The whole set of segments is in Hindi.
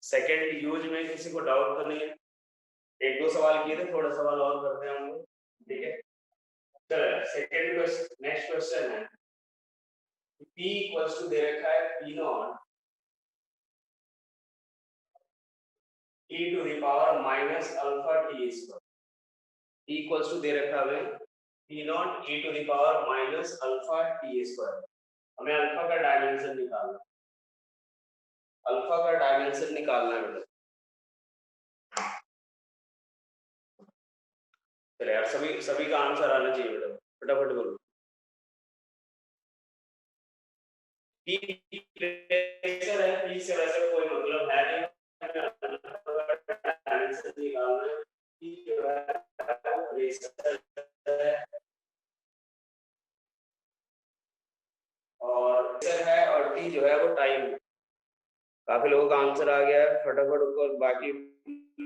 सेकेंड यूज में किसी को डाउट तो नहीं है? एक दो सवाल किए थे, थोड़ा सवाल और करते हैं हम लोग, ठीक है। चलो सेकेंड क्वेश्चन, नेक्स्ट क्वेश्चन है p इक्वल्स टू दे रखा है p naught e to the power minus alpha T square. p equals to दे रखा है p naught e to the power minus alpha T square. हमें अल्फा का डायमेंशन निकालना है, अल्फा का डायमेंशन निकालना है बेटा। चले यार, सभी सभी का आंसर आना चाहिए बेटा, फटाफट बोलो। p प्रेशर है, p से वैसे कोई मतलब है नहीं, डायमेंशन निकालना है। p जो है प्रेशर है और प्रेशर है और t जो है वो टाइम है। काफी लोगों का आंसर आ गया है, फटाफट ऊपर बाकी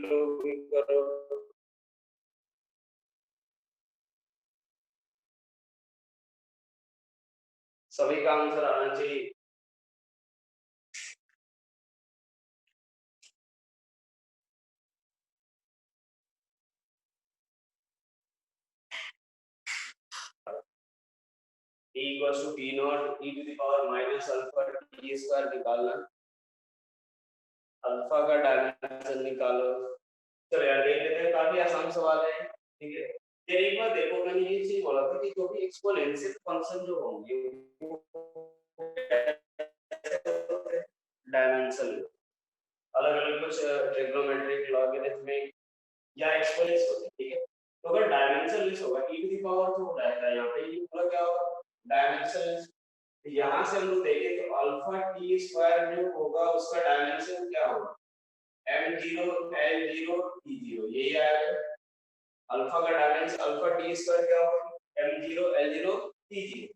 लोग भी करो। सभी का आंसर आना चाहिए। e equals to p naught e to the power minus alpha t square निकालना, अल्फा का डायमेंशन निकालो। चलो यार देख लेते हैं, काफी आसान सवाल है, ठीक है। फिर एक बार देखो, मैंने ये चीज बोला था कि जो भी एक्सपोनेंशियल फंक्शन जो होंगे डायमेंशन अलग अलग कुछ ट्रिग्नोमेट्रिक लॉगरिथमिक या एक्सपोनेंस होते हैं, ठीक है। तो अगर डायमेंशन लेस होगा e टू द पावर तो रहेगा यहाँ पे, ये पूरा क्या होगा डायमेंशन लेस। यहाँ से हम लोग देखें तो अल्फा टी स्क्वायर जो होगा उसका डायमेंशन क्या होगा m0 l0 t0, यही आएगा। अल्फा का डायमेंशन अल्फा टी स्क्वायर क्या होगा m0 l0 t0।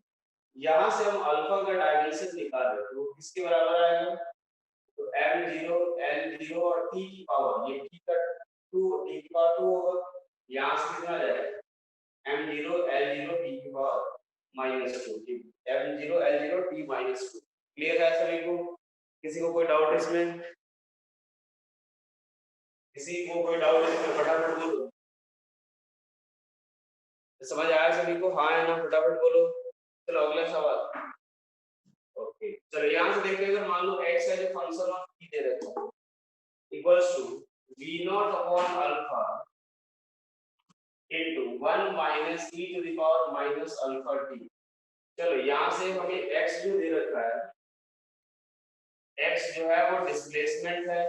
यहाँ से हम अल्फा का डायमेंशन निकाल रहे हैं तो किसके बराबर आएगा, तो m0 l0 और t की पावर, ये t का 2 t की पावर 2 होगा। यहाँ से कितना आ जाएगा m0 l0 t की पावर -2, ठीक, m0 l0 t -2। क्लियर है सभी को? किसी को कोई डाउट इसमें? किसी को कोई डाउट इसमें फटाफट बोलो। समझ आया सभी को? हाँ है ना, फटाफट बोलो। चलो अगला सवाल। ओके चलो यहाँ से देखते हैं, अगर मान लो x as a function of t दे रखा है equals to v0 upon alpha into 1 minus e to the power minus alpha t। चलो यहाँ से हमें x जो दे रखा है, x जो है वो डिस्प्लेसमेंट है,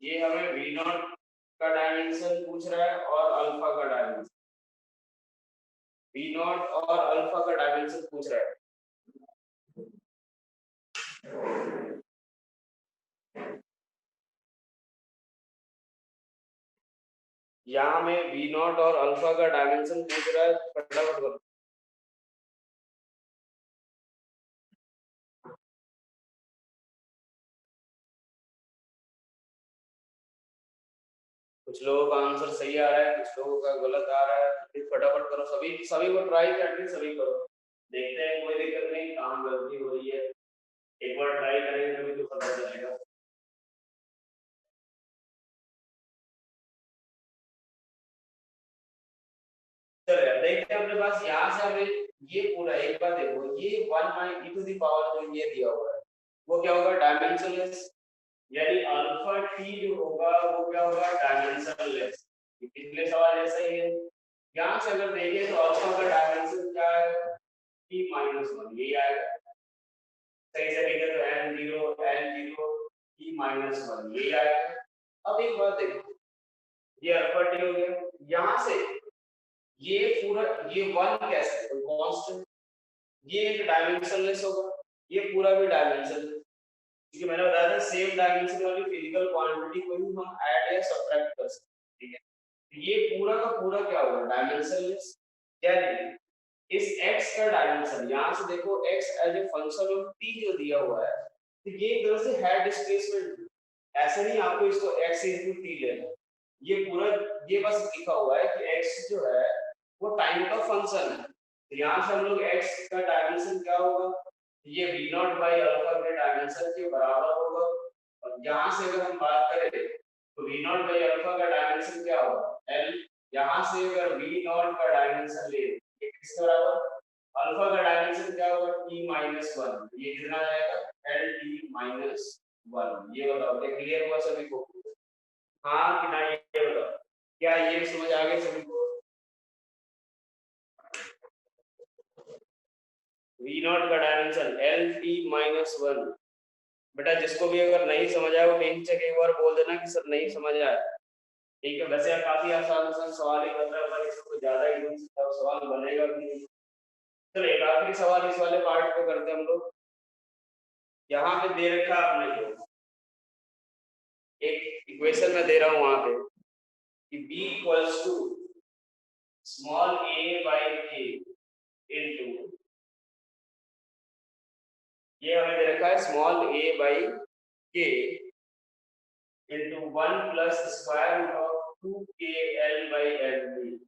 ये हमें v0 का डायमेंशन पूछ रहा है और अल्फा का डायमेंशन, v0 और अल्फा का डायमेंशन पूछ रहा है। यहाँ में v0 और अल्फा का डायमेंशन पूछ रहा है, फटाफट करो। कुछ लोगों का आंसर सही आ रहा है, कुछ लोगों का गलत आ रहा है, फिर फटाफट करो। सभी सभी को ट्राई करके सभी करो, देखते हैं कोई दिक्कत नहीं, काम गलती हो रही है, एक बार ट्राई करेंगे तभी तो पता चलेगा। चलो देखते हैं अपने पास, यहाँ से हमें ये पूरा एक बार देखो, ये 1 माइ e टू द पावर जो ये दिया हुआ है वो क्या होगा डायमेंशनलेस, यानी अल्फा टी जो होगा वो क्या होगा डायमेंशनलेस। पिछले सवाल जैसा ही है। यहाँ से अगर देखें तो अल्फा का डायमेंशन क्या है t -1, यही आएगा। सही से लिखे तो m0 l0 t -1, यही आएगा। अब एक बात देखो, ये अल्फा टी हो गया, यहाँ से ये पूरा ये 1 कैसे कोई कांस्टेंट, ये एक डायमेंशनलेस होगा, ये पूरा भी डायमेंशनलेस, क्योंकि मैंने बताया था सेम डायमेंशन वाली फिजिकल क्वांटिटी को ही हम ऐड या सब्ट्रैक्ट कर सकते हैं, ठीक है। ये पूरा का पूरा क्या होगा डायमेंशनलेस, यानी इस x का डायमेंशन, यहाँ से देखो x as a function of t जो दिया हुआ है, तो ये एक तरह से है डिस्प्लेसमेंट, ऐसे नहीं आपको इसको x into t लेना, ये पूरा ये बस लिखा हुआ है कि x जो है वो टाइम का फंक्शन है, तो यहाँ से हम लोग x का डायमेंशन क्या होगा ये v नॉट बाई अल्फा के डायमेंशन के बराबर होगा। और यहाँ से अगर हम बात करें तो v नॉट बाई अल्फा का डायमेंशन क्या होगा l। यहाँ से अगर v नॉट का डायमेंशन ले ये किसके बराबर अल्फा का डायमेंशन क्या होगा t माइनस वन, ये कितना आएगा l t माइनस वन। ये बताओ क्लियर हुआ सभी को? हाँ कि नहीं ये बताओ, क्या ये समझ आ गई सभी को? v नॉट का dimension l t minus one. बेटा जिसको भी अगर नहीं समझ आया वो नीचे एक बार बोल देना कि सर नहीं समझ आया। ठीक है, वैसे काफी आसान आसान सवाल ही बन रहा है पर इसको ज्यादा ही सवाल बनेगा भी नहीं। चलो एक आखिरी सवाल इस वाले पार्ट को करते हैं हम लोग। यहाँ पे दे रखा आपने जो एक इक्वेशन में दे रहा हूँ वहां पे कि b equals to small a by k into, ये हमें दे रखा है small a by k into one plus square root of 2kl by l।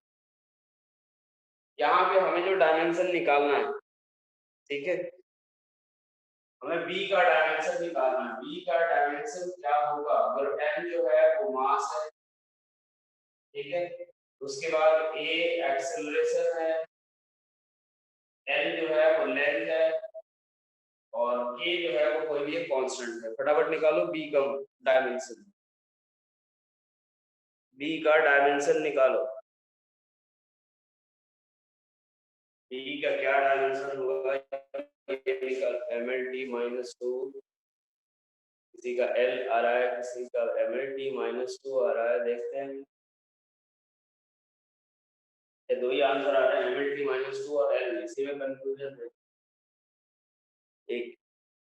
यहाँ पे हमें जो डायमेंशन निकालना है, ठीक है, हमें b का डायमेंशन निकालना है। b का डायमेंशन क्या होगा अगर m जो है वो मास है, ठीक है, उसके बाद a एक्सेलरेशन है, l जो है वो लेंथ है और k जो है वो कोई भी एक कांस्टेंट है। फटाफट निकालो b का डायमेंशन, b का डायमेंशन निकालो। b का क्या डायमेंशन होगा ये निकाल, mlt माइनस टू, किसी का l आ रहा है किसी का mlt माइनस टू आ रहा है, देखते हैं ये दो ही आंसर आ रहे हैं mlt माइनस टू और l, इसी में कंफ्यूजन है। एक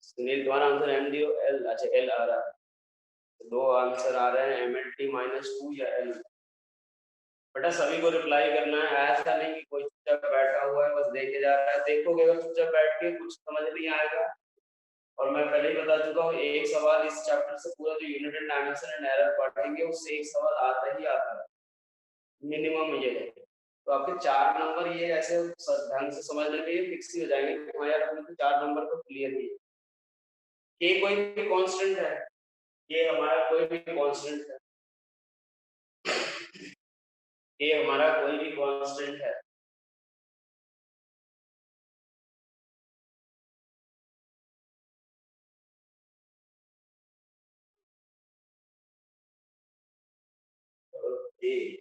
सुनील तुम्हारा आंसर m डी l, अच्छा l आ रहा है, तो दो आंसर आ रहे हैं mlt माइनस टू या l। बेटा सभी को रिप्लाई करना है, ऐसा नहीं कि कोई चुपचाप बैठा हुआ है बस देखे जा रहा है। देखोगे अगर चुपचाप बैठ के कुछ समझ नहीं आएगा, और मैं पहले ही बता चुका हूँ एक सवाल इस चैप्टर से पूरा जो unit and dimension and error पढ़ेंगे उससे एक सवाल आता ही आता है मिनिमम ये है। तो आपके 4 नंबर ये ऐसे ढंग से समझ लेंगे ये फिक्स ही हो जाएंगे। हाँ यार अपने तो 4 नंबर तो क्लियर ही है। के कोई भी कांस्टेंट है, ये हमारा कोई भी कांस्टेंट है, ये हमारा कोई भी कांस्टेंट है।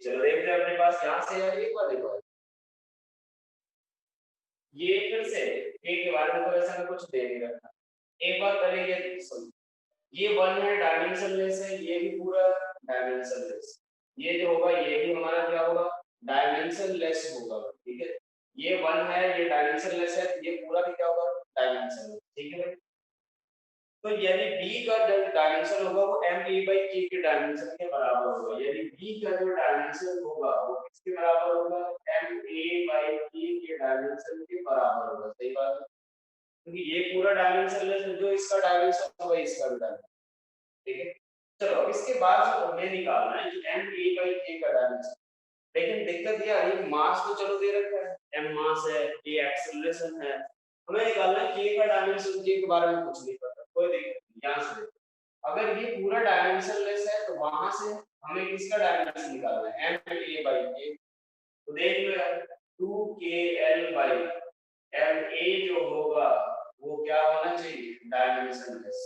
चलो देखते हैं अपने पास यहाँ से यार एक बार देखो, ये फिर से के बारे में तो ऐसा कुछ दे नहीं रखा। एक बार पहले ये सुन, ये वन है डायमेंशन लेस है, ये भी पूरा डायमेंशन लेस, ये जो होगा ये भी हमारा क्या होगा डायमेंशन लेस होगा, ठीक है। ये वन है ये डायमेंशन लेस है, ये पूरा भी क्या होगा डायमेंशन, ठीक है। तो यदि b का जो डायमेंशन होगा वो m a by k के डायमेंशन के बराबर होगा। यदि b का जो डायमेंशन होगा वो किसके बराबर होगा m a by k के डायमेंशन के बराबर होगा। सही बात है, क्योंकि ये पूरा डायमेंशन लेस है, जो इसका डायमेंशन होगा इसका भी डायमेंशन, ठीक है। चलो अब इसके बाद जो हमें निकालना है कि m a by k का डायमेंशन, लेकिन दिक्कत ये आ रही है मास तो चलो दे रखा है, m मास है, a एक्सेलरेशन है, हमें निकालना है k का डायमेंशन। k के बारे में कुछ नहीं पता, कोई दिक्कत नहीं। यहाँ से अगर ये पूरा डायमेंशन लेस है तो वहां से हमें किसका डायमेंशन निकालना है m a by k। तो देख लो यार 2kl by m a जो होगा वो क्या होना चाहिए dimension less,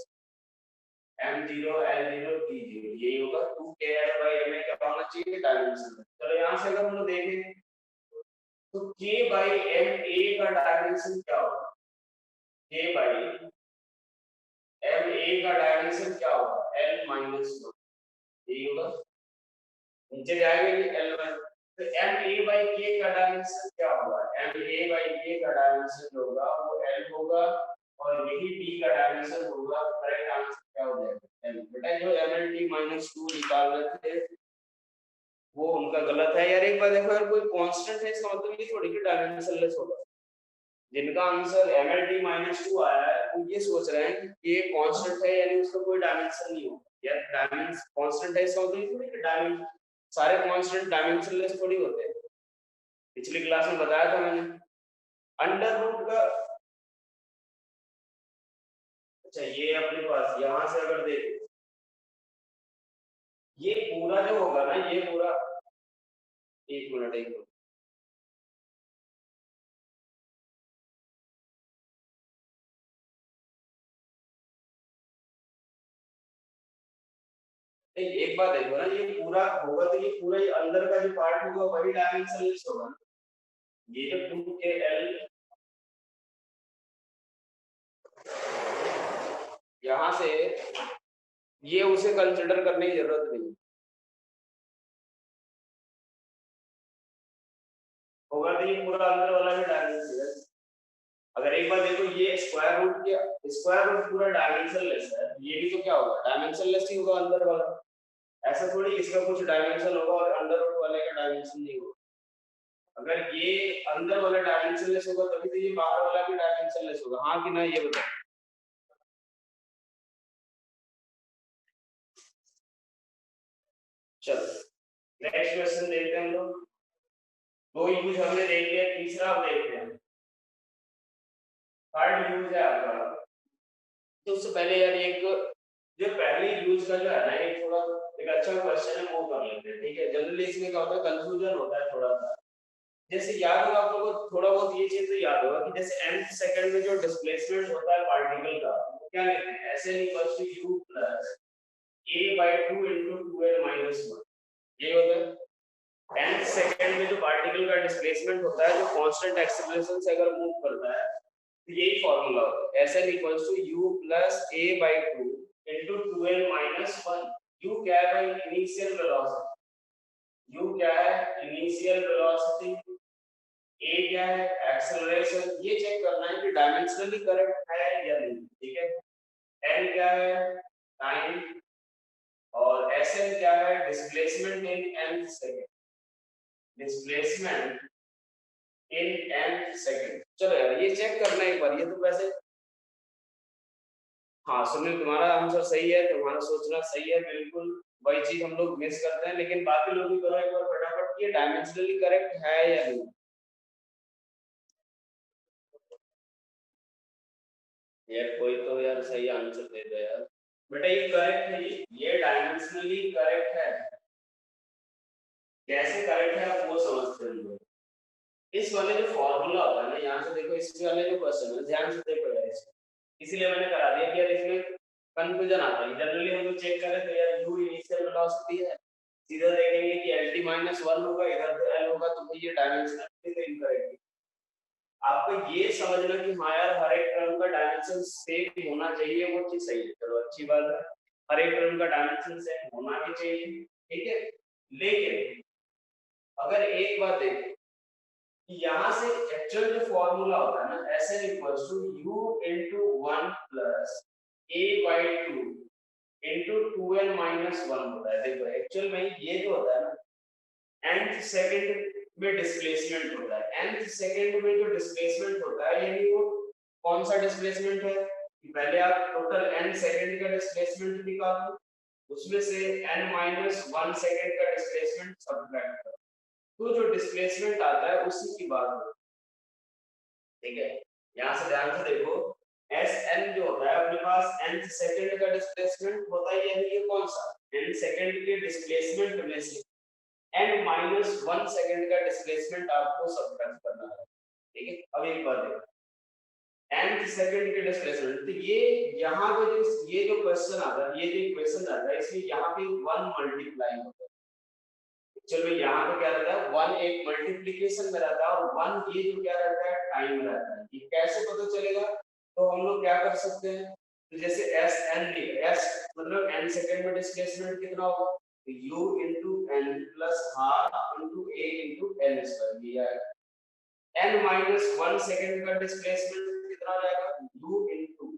m0 l0 t0 यही होगा 2kl by m a क्या होना चाहिए डायमेंशन लेस। चलो यहाँ से अगर हम लोग देखें तो k by m a का डायमेंशन क्या होगा, k by m a का डायमेंशन क्या होगा l माइनस वन, यही होगा। नीचे जाएंगे l बाई, तो m a by k का डायमेंशन क्या होगा m a by k का डायमेंशन होगा वो l होगा और यही b का डायमेंशन होगा। करेक्ट आंसर क्या हो जाएगा l। बेटा जो mlt माइनस टू निकाल रहे थे वो उनका गलत है यार। एक बार देखो यार कोई कांस्टेंट है इसका मतलब ये थोड़ी कि डायमेंशन लेस होगा। जिनका आंसर mlt माइनस टू आया है वो ये सोच रहे हैं कि ये कांस्टेंट है यानी उसका कोई डायमेंशन नहीं होगा। यार डायमेंशन कांस्टेंट है इसका मतलब थोड़ी कि डायमेंशन सारे कांस्टेंट डायमेंशनलेस थोड़ी होते हैं। पिछली क्लास में बताया था मैंने अंडर रूट का अच्छा ये अपने पास यहाँ से अगर देखें ये पूरा जो होगा ना ये पूरा, एक मिनट एक मिनट, नहीं एक बात देखो ना, ये पूरा होगा तो ये पूरा ही अंदर का जो पार्ट होगा वही डायमेंशनलेस होगा ना। ये जो 2KL यहाँ से ये उसे कंसिडर करने की जरूरत नहीं होगा, तो ये पूरा अंदर वाला भी डायमेंशनलेस। अगर एक बार देखो ये स्क्वायर रूट पूरा डायमेंशनलेस है, ये भी तो क्या होगा डायमेंशनलेस ही होगा अंदर वाला। ऐसा थोड़ी इसका कुछ डायमेंशन होगा और अंडर रूट वाले का डायमेंशन नहीं होगा। अगर ये अंदर वाला डायमेंशनलेस होगा तभी तो ये बाहर वाला भी डायमेंशनलेस होगा, हाँ कि ना, ये बताओ। चलो नेक्स्ट क्वेश्चन देखते हैं हम लोग। दो यूज हमने देख लिया, तीसरा अब देखते हैं। थर्ड यूज है आपका, तो उससे पहले यार एक जो पहले यूज का जो है ना, एक थोड़ा एक अच्छा क्वेश्चन है वो कर लेते हैं, ठीक है। जनरली इसमें क्या होता है, कंफ्यूजन होता है थोड़ा सा। जैसे याद होगा आप लोगों को, थोड़ा बहुत ये चीज तो याद होगा कि जैसे nth सेकंड में जो डिस्प्लेसमेंट होता है पार्टिकल का, वो क्या लेते हैं, Sn equals to u plus a/2 into 2l minus 1, ये होता है। nth सेकंड में जो पार्टिकल का डिस्प्लेसमेंट होता है, जो कांस्टेंट एक्सेलरेशन से अगर मूव करता है, तो यही फार्मूला होता है, Sn equals to u plus a/2 into 2l minus 1। u क्या है भाई, इनिशियल वेलोसिटी। u क्या है, इनिशियल वेलोसिटी। ए क्या है, एक्सेलरेशन। ये चेक करना है कि डायमेंशनली करेक्ट है या नहीं, ठीक है। एल क्या है, टाइम। और एस एन क्या है, displacement in an second, displacement in an second. चलो यार ये चेक करना है एक बार, ये तो वैसे, हाँ सुनील तुम्हारा आंसर सही है, तुम्हारा सोचना सही है, बिल्कुल वही चीज हम लोग मिस करते हैं। लेकिन बाकी लोग भी करो एक बार फटाफट कि ये डायमेंशनली करेक्ट है या नहीं। यार कोई तो यार सही आंसर दे दे यार। बेटा ये करेक्ट है, ये डायमेंशनली करेक्ट है। कैसे करेक्ट है आप वो समझते हैं लोग। इस वाले जो फॉर्मूला होता है ना, यहाँ से देखो, इस वाले जो क्वेश्चन है ध्यान से देखो यार इसको। इसीलिए मैंने करा दिया कि यार इसमें कंफ्यूजन आता है। जनरली हम लोग चेक करें तो यार u इनिशियल वेलोसिटी है, सीधा देखेंगे कि lt माइनस 1 होगा, इधर तो l होगा, तो भाई ये डायमेंशनली तो इनकरेक्ट है। आपको ये समझना कि हाँ यार हर एक टर्म का डायमेंशन सेम होना चाहिए, वो चीज सही है, चलो अच्छी बात है। हर एक टर्म का डायमेंशन सेम होना ही चाहिए, ठीक है। लेकिन अगर एक बात देखें कि यहाँ से एक्चुअल जो फॉर्मूला होता है ना, Sn equals to u into 1 plus a/2 into 2l minus 1 होता है। देखो एक्चुअल में ये जो होता है ना, nth सेकंड में डिस्प्लेसमेंट होता है। nth सेकंड में जो डिस्प्लेसमेंट होता है, यानी वो कौन सा डिस्प्लेसमेंट है कि पहले आप टोटल n सेकंड का डिस्प्लेसमेंट निकालो, उसमें से n माइनस 1 सेकंड का डिस्प्लेसमेंट सब्ट्रैक्ट करो, तो जो डिस्प्लेसमेंट आता है उसी की बात होती है, ठीक है। यहाँ से ध्यान से देखो, Sn जो होता है अपने पास nth सेकंड का डिस्प्लेसमेंट होता है, यानी ये कौन सा n सेकंड के डिस्प्लेसमेंट में से n माइनस 1 सेकंड का डिस्प्लेसमेंट आपको सब्ट्रैक्ट करना है, ठीक है। अब एक बार देखो, nth सेकंड के डिस्प्लेसमेंट, तो ये यहाँ पे जो ये जो क्वेश्चन आता है, ये जो इक्वेशन आता है, इसमें यहाँ पे 1 मल्टीप्लाई होता है। चलो यहाँ पे क्या रहता है, 1 एक मल्टीप्लिकेशन में रहता है, और 1 ये जो क्या रहता है, टाइम रहता है। ये कैसे पता चलेगा, तो हम लोग क्या कर सकते हैं, तो जैसे एस एन एस मतलब n सेकंड में डिस्प्लेसमेंट कितना होगा, तो u into n plus half into a into n square, ये आएगा। n माइनस 1 सेकंड का डिस्प्लेसमेंट कितना हो जाएगा, u into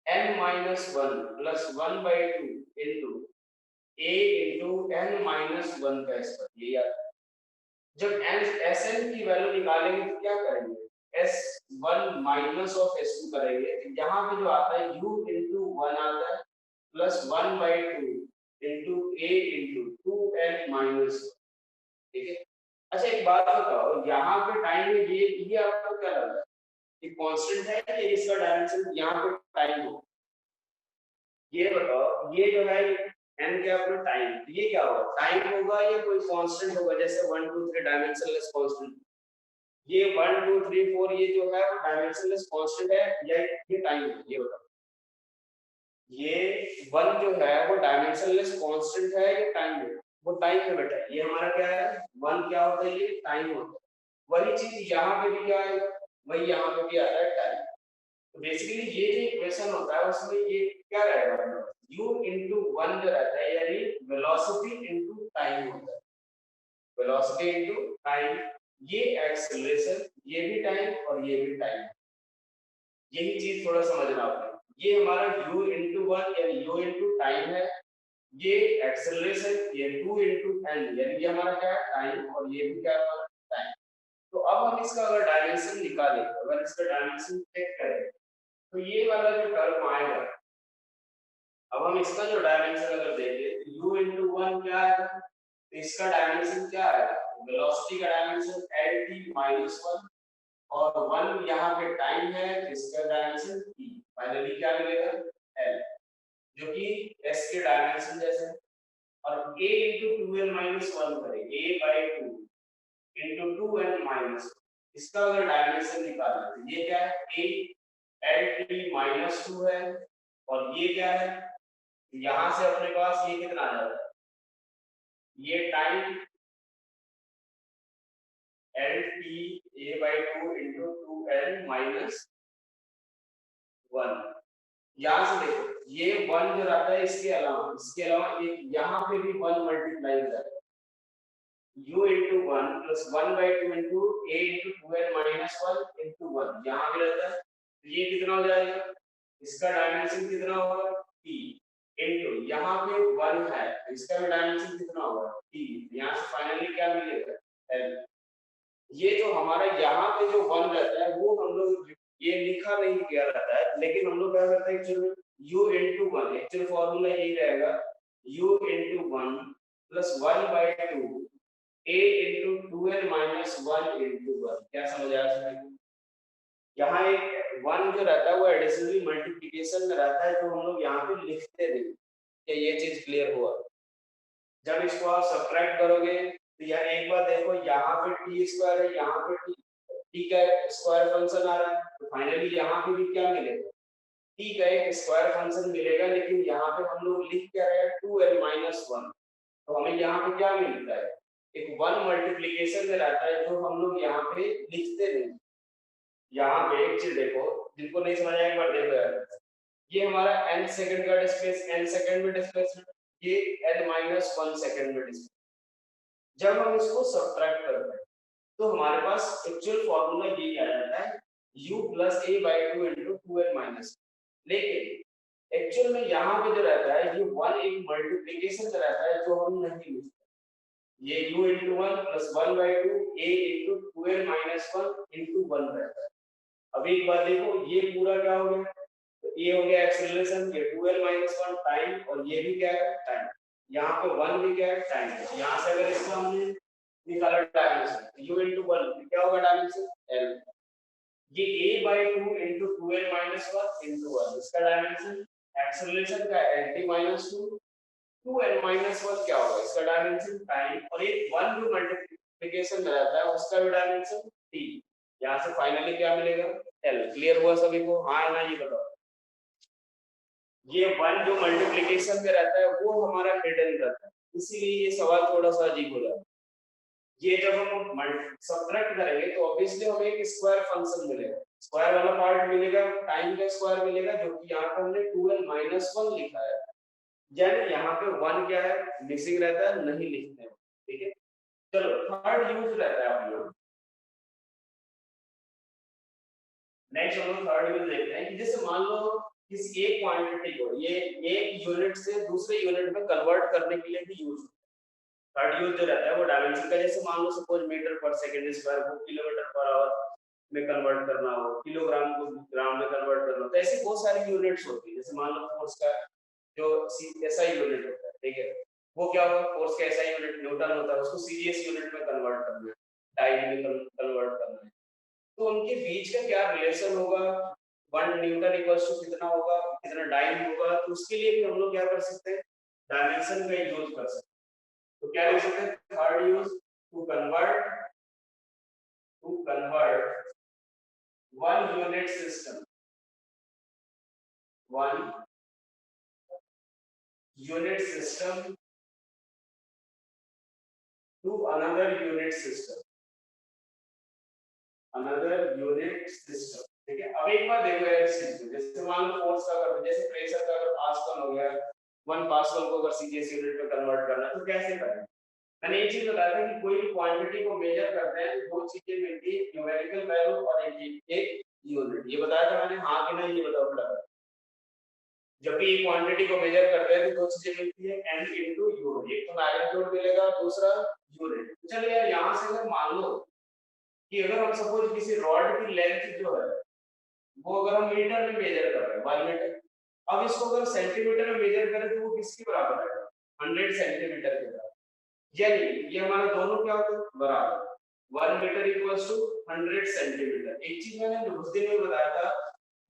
n minus 1 plus 1/2 into a into n minus 1 का स्क्वायर, ये यार। जब n Sn की वैल्यू निकालेंगे तो क्या करेंगे, S1 माइनस ऑफ S2 करेंगे, तो यहाँ पे जो आता है u into 1 आता है plus 1/2 into a into 2n minus, ठीक है। अच्छा एक बात बताओ, यहाँ पे टाइम में ये आपको क्या लग रहा है, ये कांस्टेंट है कि इसका डायमेंशन यहाँ पे टाइम हो, ये बताओ। ये जो है n क्या अपना टाइम, ये क्या होगा, टाइम होगा या कोई कांस्टेंट होगा, जैसे 1 2 3 डायमेंशनलेस कांस्टेंट। ये 1 2 3 4 ये जो है वो डायमेंशनलेस कांस्टेंट है या ये टाइम है, ये बताओ। ये 1 जो है वो डायमेंशनलेस कांस्टेंट है या टाइम है, वो टाइम है बेटा। ये हमारा क्या है, 1 क्या होता है, ये टाइम होता है। वही चीज यहाँ पे भी क्या है, वही यहाँ पे भी आता है टाइम। तो बेसिकली ये जो इक्वेशन होता है उसमें ये क्या रहेगा, u into 1 जो रहता है, यानी वेलोसिटी इनटू टाइम होता है, वेलोसिटी इनटू टाइम। ये एक्सेलरेशन, ये भी टाइम और ये भी टाइम, यही चीज थोड़ा समझना आपने। ये हमारा u into 1 यानी u into टाइम है, ये एक्सेलरेशन, ये 2 into n यानी ये हमारा क्या है टाइम, और ये भी क्या है हमारा टाइम। तो अब हम इसका अगर डायमेंशन निकालें, अगर इसका डायमेंशन चेक करें, तो ये वाला जो टर्म आएगा, अब हम इसका जो डायमेंशन अगर देखें तो u into 1 क्या है, तो इसका डायमेंशन क्या है, वेलोसिटी का डायमेंशन lt minus 1, और 1 यहाँ पे टाइम है तो इसका डायमेंशन t, फाइनली क्या मिलेगा l, जो कि s के डायमेंशन जैसे। और a into 2n minus 1 करें, a by 2 into 2n minus 1, इसका अगर डायमेंशन निकालना तो ये क्या है, a lt minus 2 है, और ये क्या है, यहां से अपने पास ये कितना आ जाता है, ये time lt a by 2 into 2n minus 1। यहां से देखो ये 1 जो रहता है, इसके अलावा एक यहाँ पे भी 1 मल्टीप्लाई हो जाता है, u into 1 plus 1 by 2 into a into 2n minus 1 into 1 यहाँ पे रहता है। तो ये कितना हो जाएगा, इसका डायमेंशन कितना होगा t into यहाँ पे 1 है, इसका भी डायमेंशन कितना होगा t, यहाँ से फाइनली क्या मिलेगा l। ये जो हमारा यहाँ पे जो 1 रहता है वो हम लोग ये लिखा नहीं गया रहता है, लेकिन हम लोग क्या करते हैं actually u into 1, actual formula यही रहेगा u into 1 plus 1 by 2 a into 2n minus 1 into 1। क्या समझ आया सभी? यहाँ एक 1 जो रहता है वो एडिशनली मल्टीप्लिकेशन में रहता है, जो हम लोग यहाँ पे लिखते नहीं। क्या ये चीज क्लियर हुआ? जब इसको आप सब्ट्रैक्ट करोगे तो यार एक बार देखो, यहाँ पे टी स्क्वायर है, यहाँ पे टी का स्क्वायर फंक्शन आ रहा है, तो फाइनली यहाँ पे भी क्या मिलेगा, टी का एक स्क्वायर फंक्शन मिलेगा। लेकिन यहाँ पे हम लोग लिख क्या रहे हैं 2n minus 1, तो हमें यहाँ पे क्या मिलता है, एक 1 मल्टीप्लिकेशन में रहता है जो हम लोग यहाँ पे लिखते नहीं। यहाँ पे एक चीज देखो, जिनको नहीं समझ आया एक बार देखो यार, ये हमारा n सेकंड का डिस्प्लेस, n सेकंड में डिस्प्लेसमेंट, ये n minus 1 सेकंड में डिस्प्लेसमेंट। जब हम इसको सब्ट्रैक्ट करते हैं तो हमारे पास एक्चुअल फॉर्मूला यही आ जाता है u plus a by 2 into 2n minus। लेकिन एक्चुअल में यहाँ पे जो रहता है ये 1 एक मल्टीप्लिकेशन में रहता है जो हम नहीं लिखते, ये u into 1 plus 1 by 2 a into 2n minus 1 into 1 रहता है। अब एक बात देखो, ये पूरा क्या हो गया, तो ये हो गया एक्सेलरेशन, ये 2l minus 1 टाइम, और ये भी क्या है टाइम, यहाँ पे 1 भी क्या है टाइम है। यहाँ से अगर इसका हमने निकाला डायमेंशन u into 1 क्या होगा डायमेंशन l, ये a by 2 into 2l minus 1 into 1 इसका डायमेंशन, एक्सेलरेशन का lt minus 2 2n minus 1 क्या होगा इसका डायमेंशन टाइम, और ये 1 जो मल्टीप्लिकेशन में रहता है उसका भी डायमेंशन t। यहाँ से फाइनली क्या मिलेगा l। क्लियर हुआ सभी को? हाँ ना, ये बताओ। ये 1 जो मल्टीप्लिकेशन में रहता है वो हमारा हिडन रहता है, इसीलिए ये सवाल थोड़ा सा अजीब हो जाता है। ये जब हम सब्ट्रैक्ट करेंगे तो ऑब्वियसली हमें एक स्क्वायर फंक्शन मिलेगा, स्क्वायर वाला पार्ट मिलेगा, टाइम का स्क्वायर मिलेगा, जो कि यहाँ पे हमने 2n minus 1 लिखा है, यानी यहाँ पे 1 क्या है मिसिंग रहता है, नहीं लिखते हैं। ठीक है, चलो थर्ड यूज रहता है आप लोग। नेक्स्ट हम लोग थर्ड यूज देखते हैं कि जैसे मान लो किसी एक क्वांटिटी को ये एक यूनिट से दूसरे यूनिट में कन्वर्ट करने के लिए भी यूज होता है। थर्ड यूज जो रहता है वो डायमेंशन का, जैसे मान लो सपोज मीटर पर सेकंड स्क्वायर को किलोमीटर पर आवर में कन्वर्ट करना हो, किलोग्राम को ग्राम में कन्वर्ट करना हो, तो ऐसी बहुत सारी यूनिट्स होती है। जैसे मान लो फोर्स का जो एसआई यूनिट होता है, ठीक है, वो क्या होगा, फोर्स का एसआई यूनिट न्यूटन होता है, उसको सीजीएस यूनिट में कन्वर्ट करना है, डाई में कन्वर्ट करना है। तो उन उनके बीच का क्या रिलेशन होगा, 1 न्यूटन इक्वल्स टू कितना होगा, कितना डाइन होगा, तो उसके लिए भी हम लोग क्या कर सकते हैं, डायमेंशन का यूज कर सकते हैं। तो क्या लिख सकते हैं, third use to convert one unit system, one unit system to another unit system, another unit system. ठीक है, अब एक बार देखो यार इस चीज को, जैसे मान लो फोर्स का कर, जैसे प्रेशर का अगर पास्कल हो गया, 1 पास्कल को अगर सीजीएस यूनिट में कन्वर्ट करना है तो कैसे करें। मैंने ये चीज बताया था कि कोई भी क्वांटिटी को मेजर करते हैं तो दो चीजें मिलती है, न्यूमेरिकल वैल्यू और एक यूनिट। ये बताया था मैंने, हाँ कि नहीं ये बताओ फटाफट। जब भी क्वांटिटी को मेजर करते हैं तो दो चीजें मिलती है, n इनटू यूनिट, एक तो मैग्नीट्यूड मिलेगा, दूसरा यूनिट। चलिए यार यहां से अगर मान लो कि अगर हम सपोज किसी रॉड की लेंथ जो है वो अगर हम मीटर में मेजर कर रहे हैं 1 मीटर, अब इसको अगर सेंटीमीटर में मेजर करें तो वो किसके बराबर आएगा, 100 सेंटीमीटर के बराबर। यानी ये हमारा दोनों क्या होता है, बराबर, 1 मीटर इक्वल्स टू 100 सेंटीमीटर। एक चीज मैंने उस दिन में बताया था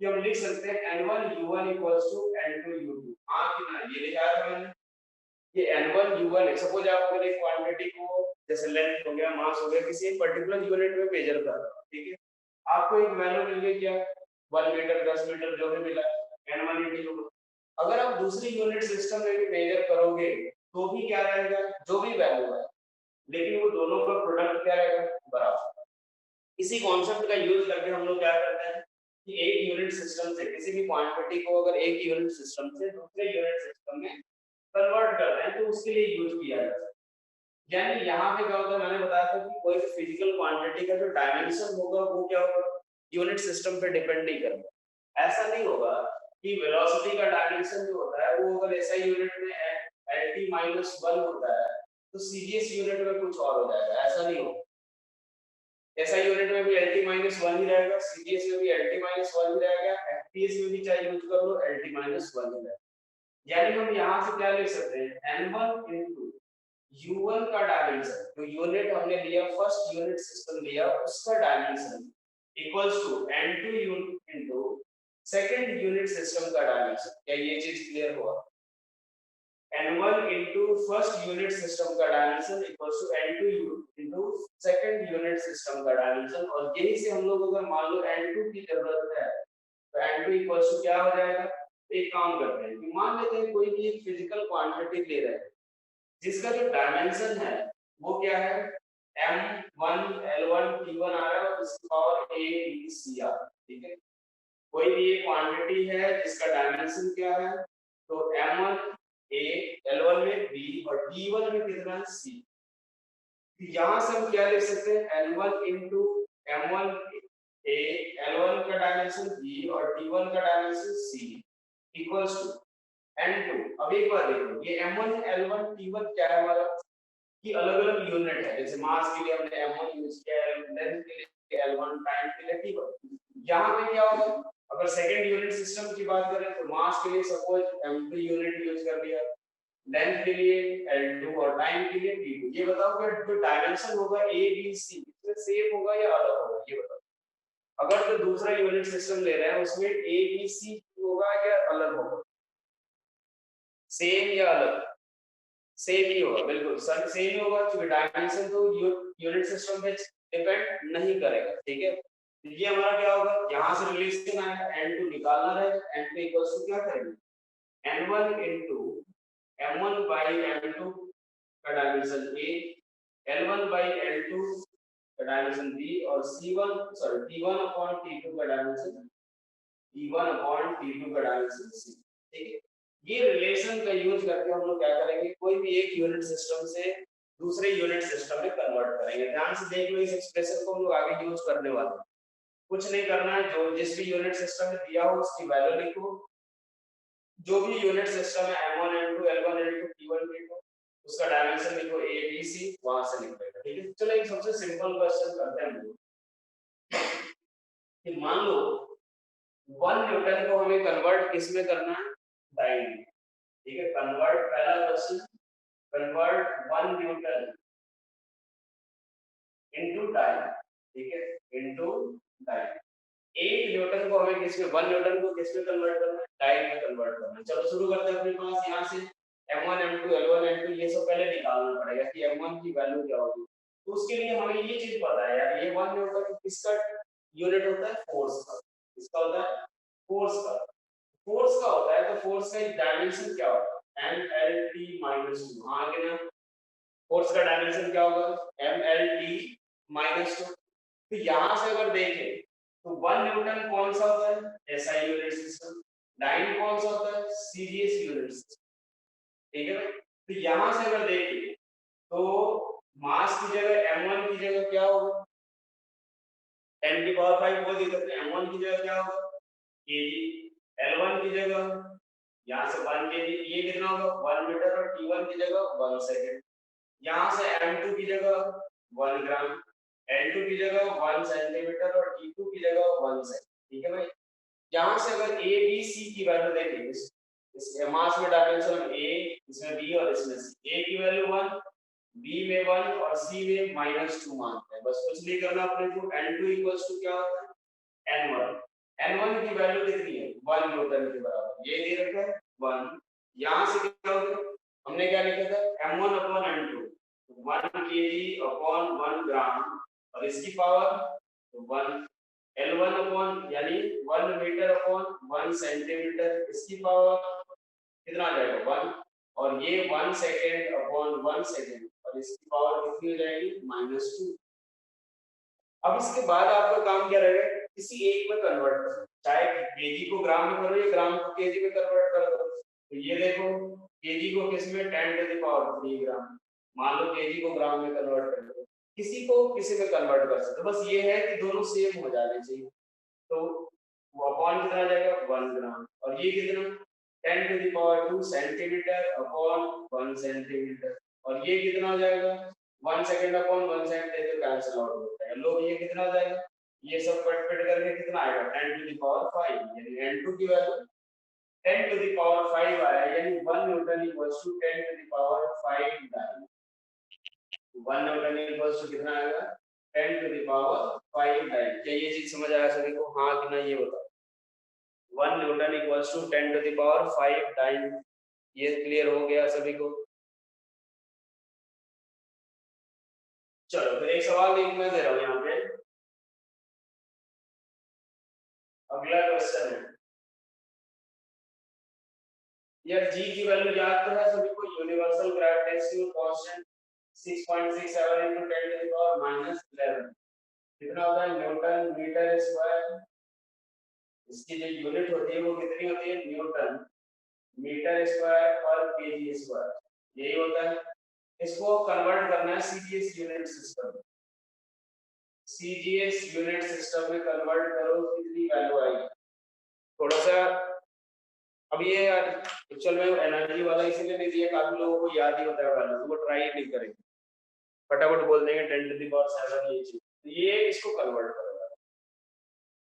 कि हम लिख सकते हैं n1 u1 equals to n2 u2। हाँ कि ना, ये लिखा था मैंने, ये n1 u1 है। सपोज आप अगर एक क्वांटिटी को जैसे लेंथ हो गया, मास हो गया, किसी एक पर्टिकुलर यूनिट में मेजर कर रहा है, ठीक है, आपको एक वैल्यू मिल गई क्या, 1 मीटर, 10 मीटर, जो भी मिला n1 into u1। अगर आप दूसरी यूनिट सिस्टम में भी मेजर करोगे तो भी क्या रहेगा, जो भी वैल्यू है, लेकिन वो दोनों का प्रोडक्ट क्या रहेगा, बराबर। इसी कॉन्सेप्ट का यूज करके हम लोग क्या करते हैं कि एक यूनिट सिस्टम से किसी भी क्वांटिटी को अगर एक यूनिट सिस्टम से दूसरे यूनिट सिस्टम में कन्वर्ट कर रहे हैं तो उसके लिए यूज किया जाता है। यानी यहाँ पे क्या होता है, मैंने बताया था कि कोई फिजिकल क्वांटिटी का जो डायमेंशन होगा वो क्या होगा, यूनिट सिस्टम पे डिपेंड नहीं करेगा। ऐसा नहीं होगा कि वेलोसिटी का डायमेंशन जो होता है वो अगर ऐसा यूनिट में lt-1 होता है तो सीजीएस यूनिट में कुछ और हो जाएगा, ऐसा नहीं होगा। ऐसा यूनिट में भी lt-1 ही रहेगा, सीजीएस में भी lt-1 ही रहेगा, एफपीएस में भी चाहे यूज कर लो lt-1 ही रहेगा। यानी हम यहाँ से क्या लिख सकते हैं, n1 into u1 का डायमेंशन, जो यूनिट हमने लिया, फर्स्ट यूनिट सिस्टम लिया, उसका dimension equals to n2 into second unit system का डायमेंशन। क्या ये चीज क्लियर हुआ, n1 into first unit system का dimension equals to n2 into second unit system का डायमेंशन। और यही से हम लोग अगर मान लो n2 की जरूरत है तो n2 इक्वल्स टू क्या हो जाएगा, एक काम करते हैं कि मान लेते हैं कोई भी एक फिजिकल क्वांटिटी ले रहे हैं जिसका जो डायमेंशन है वो क्या है, m1 l1 t1 आ रहा है और इसकी पावर a b c आ रहा है, ठीक है। कोई भी एक क्वांटिटी है जिसका डायमेंशन क्या है, तो m1 a, l1 में b और t1 में कितना है, c। यहां से हम क्या लिख सकते हैं, n1 into m1 a, l1 का डायमेंशन b और t1 का dimension c equals to n2। अब एक बार देखो ये m1 l1 t1 क्या है हमारा, कि अलग-अलग यूनिट है। जैसे मास के लिए हमने m1 यूज किया है, लेंथ के लिए l1, टाइम के लिए t1। यहाँ पे क्या होगा, अगर सेकंड यूनिट सिस्टम की बात करें तो मास के लिए सपोज m2 यूनिट यूज कर लिया, लेंथ के लिए l2 और टाइम के लिए t2। ये बताओ कि जो डायमेंशन होगा a b c इसमें सेम होगा या अलग होगा, ये बताओ। अगर तो दूसरा यूनिट सिस्टम ले रहे हैं उसमें a b c होगा या अलग होगा, सेम या अलग, सेम ही होगा, बिल्कुल सर सेम ही होगा, क्योंकि डायमेंशन तो यूनिट सिस्टम पे डिपेंड नहीं करेगा, ठीक है। ये हमारा क्या होगा, यहाँ से रिलेशन आएगा, n2 निकालना रहेगा, n2 इक्वल्स टू क्या करेंगे, n1 into m1 by m2 का dimension a, l1 by l2 का डायमेंशन b और c1 sorry t1 upon t2 का डायमेंशन t1 upon t2 का डायमेंशन c, ठीक है। ये रिलेशन का यूज करके हम लोग क्या करेंगे, कोई भी एक यूनिट सिस्टम से दूसरे यूनिट सिस्टम में कन्वर्ट करेंगे। ध्यान से देख लो, इस एक्सप्रेशन को हम लोग आगे यूज करने वाले हैं। कुछ नहीं करना है, जो जिस भी यूनिट सिस्टम में दिया हो उसकी वैल्यू लिखो, जो भी यूनिट सिस्टम है m1 m2 l1 l2 t1 t2 उसका डायमेंशन लिखो a b c, वहां से लिख देगा, ठीक है। चलो एक सबसे सिंपल क्वेश्चन करते हैं हम लोग कि मान लो 1 न्यूटन को हमें कन्वर्ट किस में करना है, डाइन में, ठीक है। कन्वर्ट, पहला question, convert 1 newton into dyne, ठीक है, इनटू डाइन। 1 न्यूटन को हमें किस में 1 न्यूटन को किस में कन्वर्ट करना है, डाइन में कन्वर्ट करना है। चलो शुरू करते हैं। अपने पास यहाँ से m1 m2 l1 l2 ये सब पहले निकालना पड़ेगा कि m1 की वैल्यू क्या होगी। तो उसके लिए हमें ये चीज पता है यार, ये 1 न्यूटन किसका यूनिट होता है, फोर्स का। किसका होता है, फोर्स का। फोर्स का होता है तो फोर्स का डायमेंशन क्या होगा, mlt-2। हाँ कि ना, फोर्स का डायमेंशन क्या होगा, mlt-2। तो यहां से अगर देखें तो 1 न्यूटन कौन सा होता है, एसआई यूनिट सिस्टम। डाइन कौन सा होता है, सीजीएस यूनिट सिस्टम। ठीक है भाई। तो यहां से अगर देखें तो मास की जगह m1 की जगह क्या होगा, 10⁵ वो दिक्कत है। m1 की जगह क्या होगा, kg। l1 की जगह यहाँ से 1 kg, ये कितना होगा 1 मीटर, और t1 की जगह 1 सेकंड। यहाँ से m2 की जगह 1 ग्राम, l2 की जगह 1 सेंटीमीटर, और t2 की जगह 1 सेकंड। ठीक है भाई। यहाँ से अगर a b c की वैल्यू देखें, इस मास में डायमेंशन a, इसमें b और इसमें c। a की वैल्यू 1, b में 1 और c में -2 मानते हैं। बस कुछ नहीं करना अपने को। n2 इक्वल्स टू क्या होता है, n1। n1 की वैल्यू कितनी है, 1 न्यूटन के बराबर, ये दे रखा है 1। यहाँ से क्या होगा, हमने क्या लिखा था, m1 upon m2 1 kg upon 1 ग्राम, और इसकी पावर 1। L1 अपॉन यानी 1 मीटर अपॉन 1 सेंटीमीटर, इसकी पावर कितना आ जाएगा 1। और ये 1 सेकेंड अपॉन 1 सेकेंड, और इसकी पावर कितनी हो जाएगी -2। अब इसके बाद आपका काम क्या रहेगा, किसी एक में कन्वर्ट करो, चाहे केजी को ग्राम में करो या ग्राम को केजी में कन्वर्ट कर दो। तो ये देखो, केजी को किस में 10⁻³ ग्राम, मान लो केजी को ग्राम में कन्वर्ट कर दो, किसी को किसी में कन्वर्ट कर सकते हो। बस ये है कि दोनों सेम हो जाने चाहिए। तो वो अपॉन कितना आ जाएगा 1 ग्राम, और ये कितना 10⁻² सेंटीमीटर अपॉन 1 सेंटीमीटर, और ये कितना हो जाएगा 1 सेकंड अपॉन 1 सेकंड, तो कैंसिल आउट हो जाएगा। लो ये कितना हो जाएगा, ये सब कट कट करके कितना आएगा 10⁵, यानी n2 की वैल्यू 10⁵ आया, यानी 1 newton equals to 10⁵ dyne. 1 newton equals to कितना आएगा 10⁵ डाइन। क्या ये चीज समझ आया सभी को, हाँ कि ना, ये बताओ। 1 न्यूटन इक्वल्स टू 10⁵ डाइन, ये क्लियर हो गया सभी को। चलो फिर एक सवाल एक मैं दे रहा हूं यहाँ पे। अगला क्वेश्चन है यार, जी की वैल्यू याद तो है सभी को, यूनिवर्सल ग्रेविटेशनल कांस्टेंट 6.67 into 10⁻⁻11 कितना होता है, न्यूटन मीटर स्क्वायर। इसकी जो यूनिट होती है वो कितनी होती है, न्यूटन मीटर स्क्वायर पर केजी स्क्वायर, यही होता है। इसको कन्वर्ट करना है सीजीएस यूनिट सिस्टम में। सीजीएस यूनिट सिस्टम में कन्वर्ट करो, कितनी वैल्यू आएगी। थोड़ा सा अब ये यार एक्चुअल में एनर्जी वाला इसीलिए नहीं दिया, काफी लोगों को याद ही होता है वैल्यू, तो वो ट्राई नहीं करेंगे, फटाफट बोल देंगे 10⁻⁷ ये चीज। ये इसको कन्वर्ट करेगा।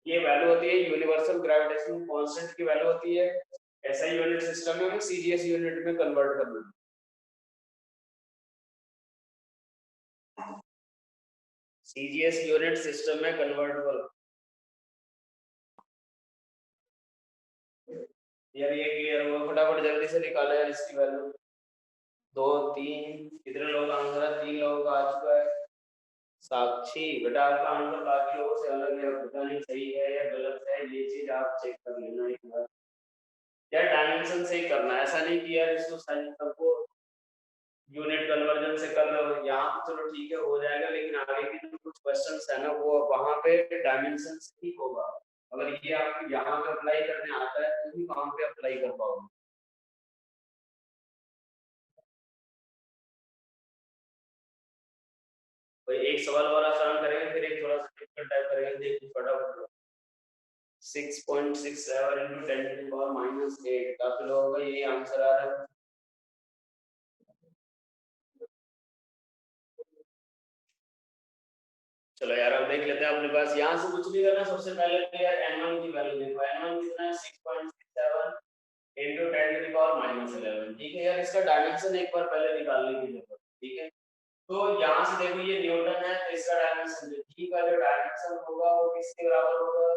ये वैल्यू होती है यूनिवर्सल ग्रेविटेशनल कांस्टेंट की वैल्यू होती है। ऐसा यूनिट सिस्टम में हमें सीजीएस यूनिट में कन्वर्ट करना है। सीजीएस यूनिट सिस्टम में कन्वर्ट करो यार, ये क्लियर हुआ, फटाफट जल्दी से निकालो यार इसकी वैल्यू। 2 3 कितने लोग आंसर है, 3 लोगों का आ चुका है। साक्षी बेटा आपका आंसर बाकी लोगों से अलग है, पता नहीं सही है या गलत है, ये चीज आप चेक कर लेना एक बार। यार डायमेंशन से ही करना है, ऐसा नहीं कि यार इसको सबको यूनिट कन्वर्जन से कर रहे हो। यहाँ पे चलो ठीक है हो जाएगा, लेकिन आगे की जो कुछ क्वेश्चंस है ना वो वहां पे डायमेंशन से ही होगा। अगर ये आपको यहाँ पे अप्लाई करने आता है तो ही वहां पे अप्लाई कर पाओगे। भाई एक सवाल और आसान करेंगे, फिर एक थोड़ा सा डिफिकल्ट टाइप करेंगे, देखिए फटाफट। 6.67 into 10⁻⁻8, काफी लोगों का यही आंसर आ रहा है। चलो यार अब देख लेते हैं अपने पास, यहाँ से कुछ नहीं करना। सबसे पहले तो यार n1 की वैल्यू देखो, n1 कितना है 6.67 into 10⁻⁻11। ठीक है यार, इसका डायमेंशन एक बार पहले निकालने की जरूरत है। ठीक है, तो यहाँ से देखो ये न्यूटन है, तो इसका डायमेंशन जो जी का जो डायमेंशन होगा वो किसके बराबर होगा,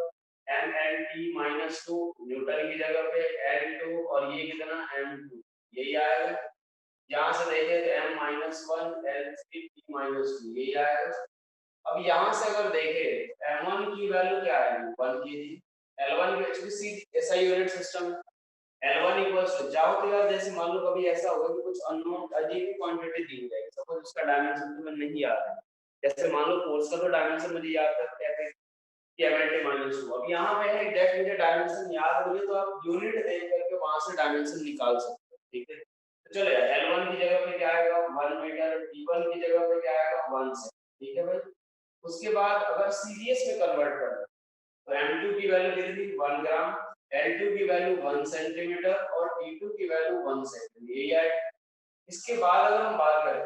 M L T minus two, newton की जगह पे एल टू और ये कितना एम टू, यही आएगा। यहाँ से देखें तो M minus one L three T minus two, यही आएगा। अब यहाँ से अगर देखें m1 की वैल्यू क्या है 1 kg, L1 की एक्चुअली ऐसा unit system L1 equals to जाओ तो यार, जैसे मान लो कभी ऐसा होगा कि कुछ अननोन अजीब ही क्वांटिटी दी हुई है, सपोज उसका डायमेंशन तुम्हें नहीं याद है, जैसे मान लो फोर्स का तो डायमेंशन मुझे याद था कैसे कि mlt माइनस टू, अब यहाँ पे है एग्जैक्ट मुझे डायमेंशन याद नहीं है तो आप यूनिट देख करके वहां से डायमेंशन निकाल सकते हो, ठीक है। तो चलो यार L1 की जगह पे क्या आएगा 1 मीटर, T1 की जगह पे क्या आएगा 1 से, ठीक है भाई। उसके बाद अगर सीरीज में कन्वर्ट करना तो m2 की वैल्यू कितनी 1 ग्राम, L2 की वैल्यू 1 सेंटीमीटर और T2 की वैल्यू 1 सेंटीमीटर, यही है। इसके बाद अगर हम बात करें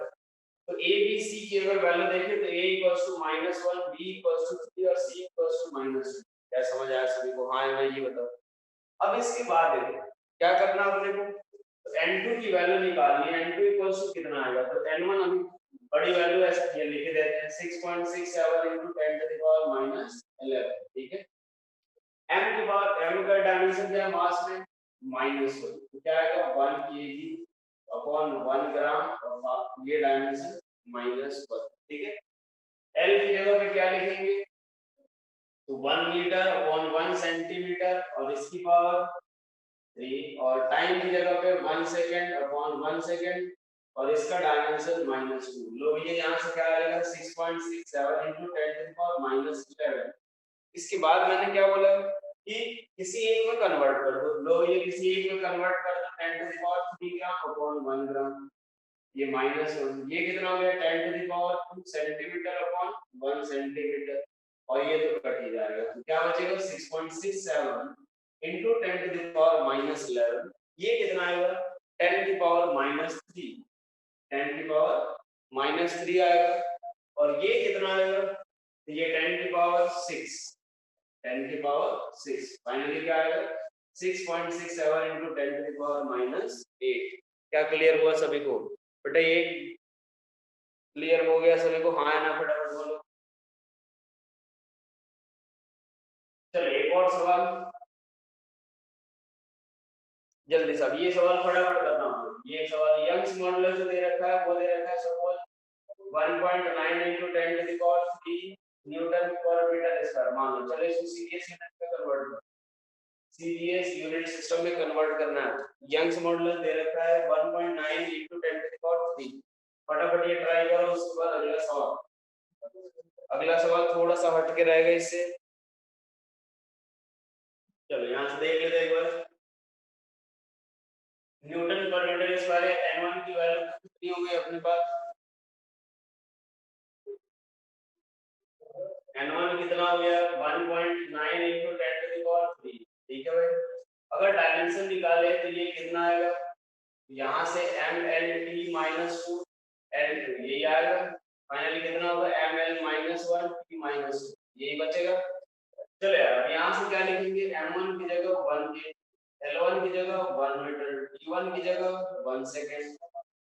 तो ए बी सी की अगर वैल्यू देखें तो a equals to -1, b equals to 3 और c इक्वल्स टू -2। क्या समझ आया सभी को, हाँ मैं ये बताओ। अब इसके बाद देखो क्या करना अपने को, तो n2 की वैल्यू निकालनी है, n2 इक्वल्स टू कितना आएगा, तो n1 अभी बड़ी वैल्यू ऐसा ये लिख देते हैं 6.67 × 10⁻11, ठीक है। m के बाद m का डायमेंशन क्या है मास में -1, तो क्या आएगा 1 kg अपॉन 1 ग्राम और ये डायमेंशन -1, ठीक है। l की जगह पे क्या लिखेंगे, तो 1 मीटर अपॉन 1 सेंटीमीटर और इसकी पावर 3 और टाइम की जगह पे 1 सेकंड अपॉन 1 सेकंड और इसका डायमेंशन -2। लो ये यहाँ से क्या आएगा 6.67 × 10⁻11। इसके बाद मैंने क्या बोला कि किसी एक में कन्वर्ट कर दो, लो ये किसी एक में कन्वर्ट कर दो 10⁻3 ग्राम अपॉन 1 ग्राम, ये -1, ये कितना हो गया 10⁻2 सेंटीमीटर अपॉन 1 सेंटीमीटर और ये तो कट ही जाएगा, तो क्या बचेगा 6.67 into 10⁻⁻11, ये कितना आएगा 10⁻⁻3, 10⁻⁻3 आएगा और ये कितना आएगा, ये 10⁻6, 10⁻6 फाइनली क्या आएगा 6.67 into 10⁻⁻8। क्या क्लियर हुआ सभी को बेटा, ये क्लियर हो गया सभी को, हाँ ना फटाफट बोलो। चलो एक और सवाल जल्दी सब, ये सवाल फटाफट करना होगा। ये सवाल यंग्स मॉडुलस जो दे रखा है वो दे रखा है सपोज 1.9 into 10⁻³ न्यूटन पर मीटर स्क्वायर मान लो, चलो इसको सीरीज यूनिट में कन्वर्ट करो, सीरीज यूनिट सिस्टम में कन्वर्ट करना है। यंग्स मॉडुलस दे रखा है 1.9 into 10⁻³ फटाफट ये ट्राई करो। उसके बाद अगला सवाल, अगला सवाल थोड़ा सा हट के रहेगा इससे, चलो यहाँ से देख लेते हैं एक बार। न्यूटन पर मीटर स्क्वायर है, n1 की वैल्यू कितनी हो गई अपने पास, n1 कितना हो गया 1.9 into 10⁻3, ठीक है भाई। अगर डायमेंशन निकाले तो ये कितना आएगा, यहाँ से mlt -2 l2 यही आएगा, फाइनली कितना होगा ml-1 t-2 यही बचेगा। चलो यार यहाँ से क्या लिखेंगे, m1 की जगह 1 के, L1 की जगह 1 मीटर, T1 की जगह 1 सेकेंड,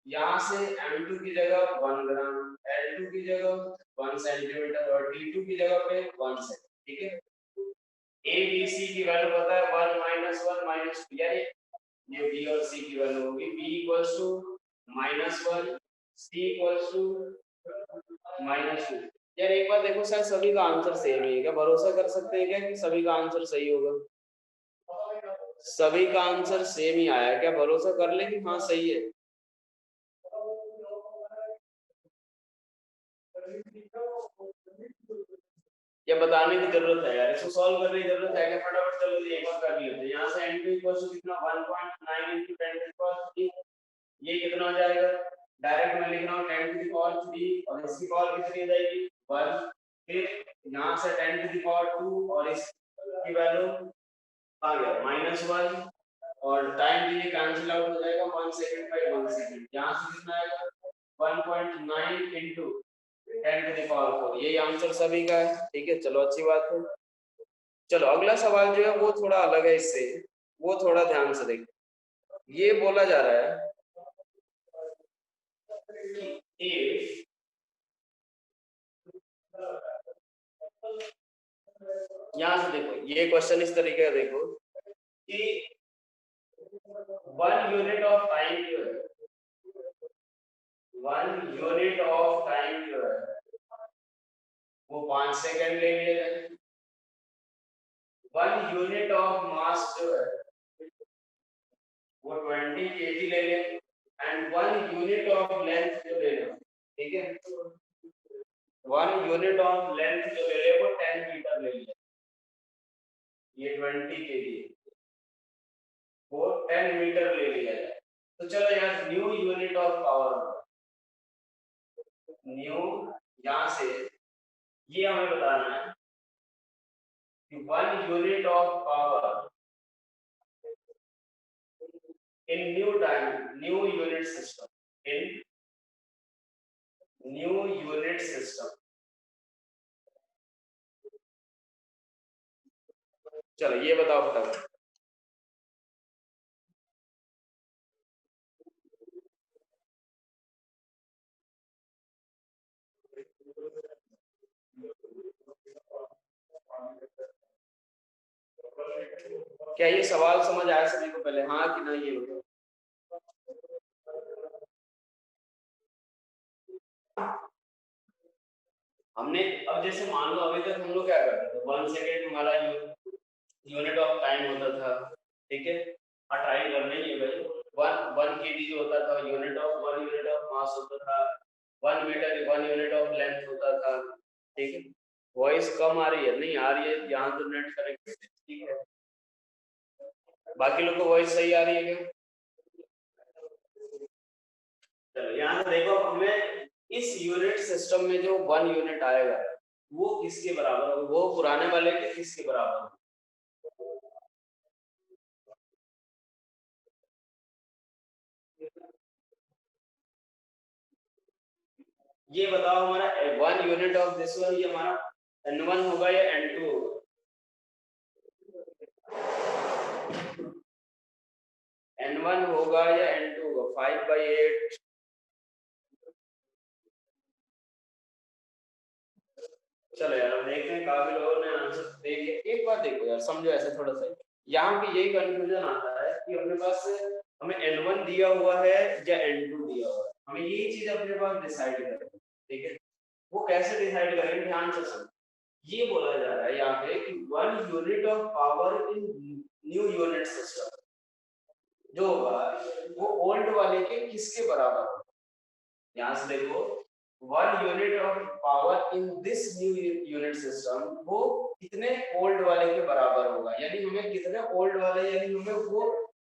यहाँ से m2 की जगह 1 ग्राम, L2 की जगह 1 सेंटीमीटर और T2 की जगह पे 1 सेकेंड, ठीक है। A B C की वैल्यू पता है 1 -1 -2, यानी ये B और C की वैल्यू होगी, B equals to -1, C equals to -2। यार एक बार देखो सर, सभी का आंसर सेम ही है, क्या भरोसा कर सकते हैं क्या कि सभी का आंसर सही होगा, सभी का आंसर सेम ही आया, क्या भरोसा कर ले कि हाँ सही है। या बताने की जरूरत है यार, इसको सॉल्व करने की जरूरत है क्या, फटाफट चलो ये एक बार कर लेते हैं। यहाँ से n2 इक्वल्स टू कितना 1.9 into 10⁻3, ये कितना हो जाएगा, डायरेक्ट मैं लिख रहा हूँ 10⁻3 और इसकी पावर कितनी हो जाएगी 1, फिर यहाँ से 10⁻2 और इसकी वैल्यू आ गया -1 और टाइम भी ये कैंसिल आउट हो जाएगा 1 सेकंड बाय 1 सेकंड, यहाँ से कितना आएगा 1.9 into 10⁻4, यही आंसर सभी का है, ठीक है। चलो अच्छी बात है। चलो अगला सवाल जो है वो थोड़ा अलग है इससे, वो थोड़ा ध्यान से देखिए। ये बोला जा रहा है कि यहाँ से देखो ये क्वेश्चन इस तरीके का देखो कि 1 यूनिट ऑफ टाइम जो है 1 यूनिट ऑफ टाइम जो है वो 5 सेकंड ले लिया जाए। 1 यूनिट ऑफ मास जो है वो 20 kg ले ले एंड 1 यूनिट ऑफ लेंथ जो ले लो, ठीक है, 1 यूनिट ऑफ लेंथ जो ले ले वो 10 मीटर ले ले, ये 20 kg वो 10 मीटर ले लिया जाए। तो चलो यार new unit of power, new यहां से ये हमें बताना है कि 1 unit of power in new unit system, in new unit system। चलो ये बताओ फटाफट। क्या ये सवाल समझ आया सभी को पहले, हाँ कि ना, ये बताओ। हमने अब जैसे मान लो अभी तक हम लोग क्या करते थे, 1 सेकेंड हमारा यूनिट ऑफ टाइम होता था, ठीक है, ट्राई करने ही भाई 1 kg जो होता था unit of 1 unit of mass होता था, 1 मीटर 1 यूनिट ऑफ लेंथ होता था, ठीक है। वॉइस कम आ रही है, नहीं आ रही है, यहाँ तो नेट कनेक्टेड है, ठीक है। बाकी लोग को वॉइस सही आ रही है क्या? चलो यहाँ से देखो हमें इस यूनिट सिस्टम में जो 1 यूनिट आएगा वो किसके बराबर होगा, वो पुराने वाले के किसके बराबर होगा? ये बताओ हमारा 1 यूनिट ऑफ दिस वन, ये हमारा n1 होगा या n2 होगा? n1 होगा या n2 होगा? 5/8। चलो यार हम देखते हैं, काफी लोगों ने आंसर देखे। एक बार देखो यार, समझो ऐसे थोड़ा सा, यहाँ पे यही कंफ्यूजन आता है कि अपने पास हमें n1 दिया हुआ है या n2 दिया हुआ है, हमें यही चीज अपने पास डिसाइड करनी है, ठीक है। वो कैसे डिसाइड करेंगे, ध्यान से समझो। ये बोला जा रहा है यहाँ पे कि 1 unit of power in new unit system जो होगा वो ओल्ड वाले के किसके बराबर होगा। यहाँ से देखो 1 unit of power in this new unit system वो कितने ओल्ड वाले के बराबर होगा, यानी हमें कितने ओल्ड वाले, यानी हमें वो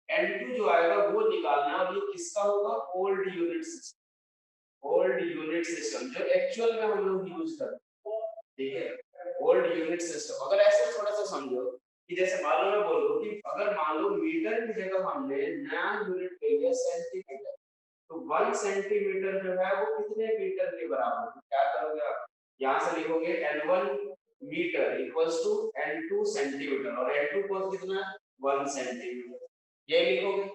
n2 जो आएगा वो निकालना है, और ये किसका होगा, old unit system, old unit system जो एक्चुअल में हम लोग यूज करते हैं, ठीक है, ओल्ड यूनिट सिस्टम। अगर ऐसे थोड़ा सा समझो कि जैसे मान लो मैं बोलूं कि अगर मान लो मीटर की जगह हमने नया यूनिट ले लिया सेंटीमीटर, तो 1 सेंटीमीटर जो है वो कितने मीटर के बराबर है, क्या करोगे आप, यहाँ से लिखोगे n1 metre equals to n2 centimetre, और n2 को कितना 1 सेंटीमीटर, ये लिखोगे।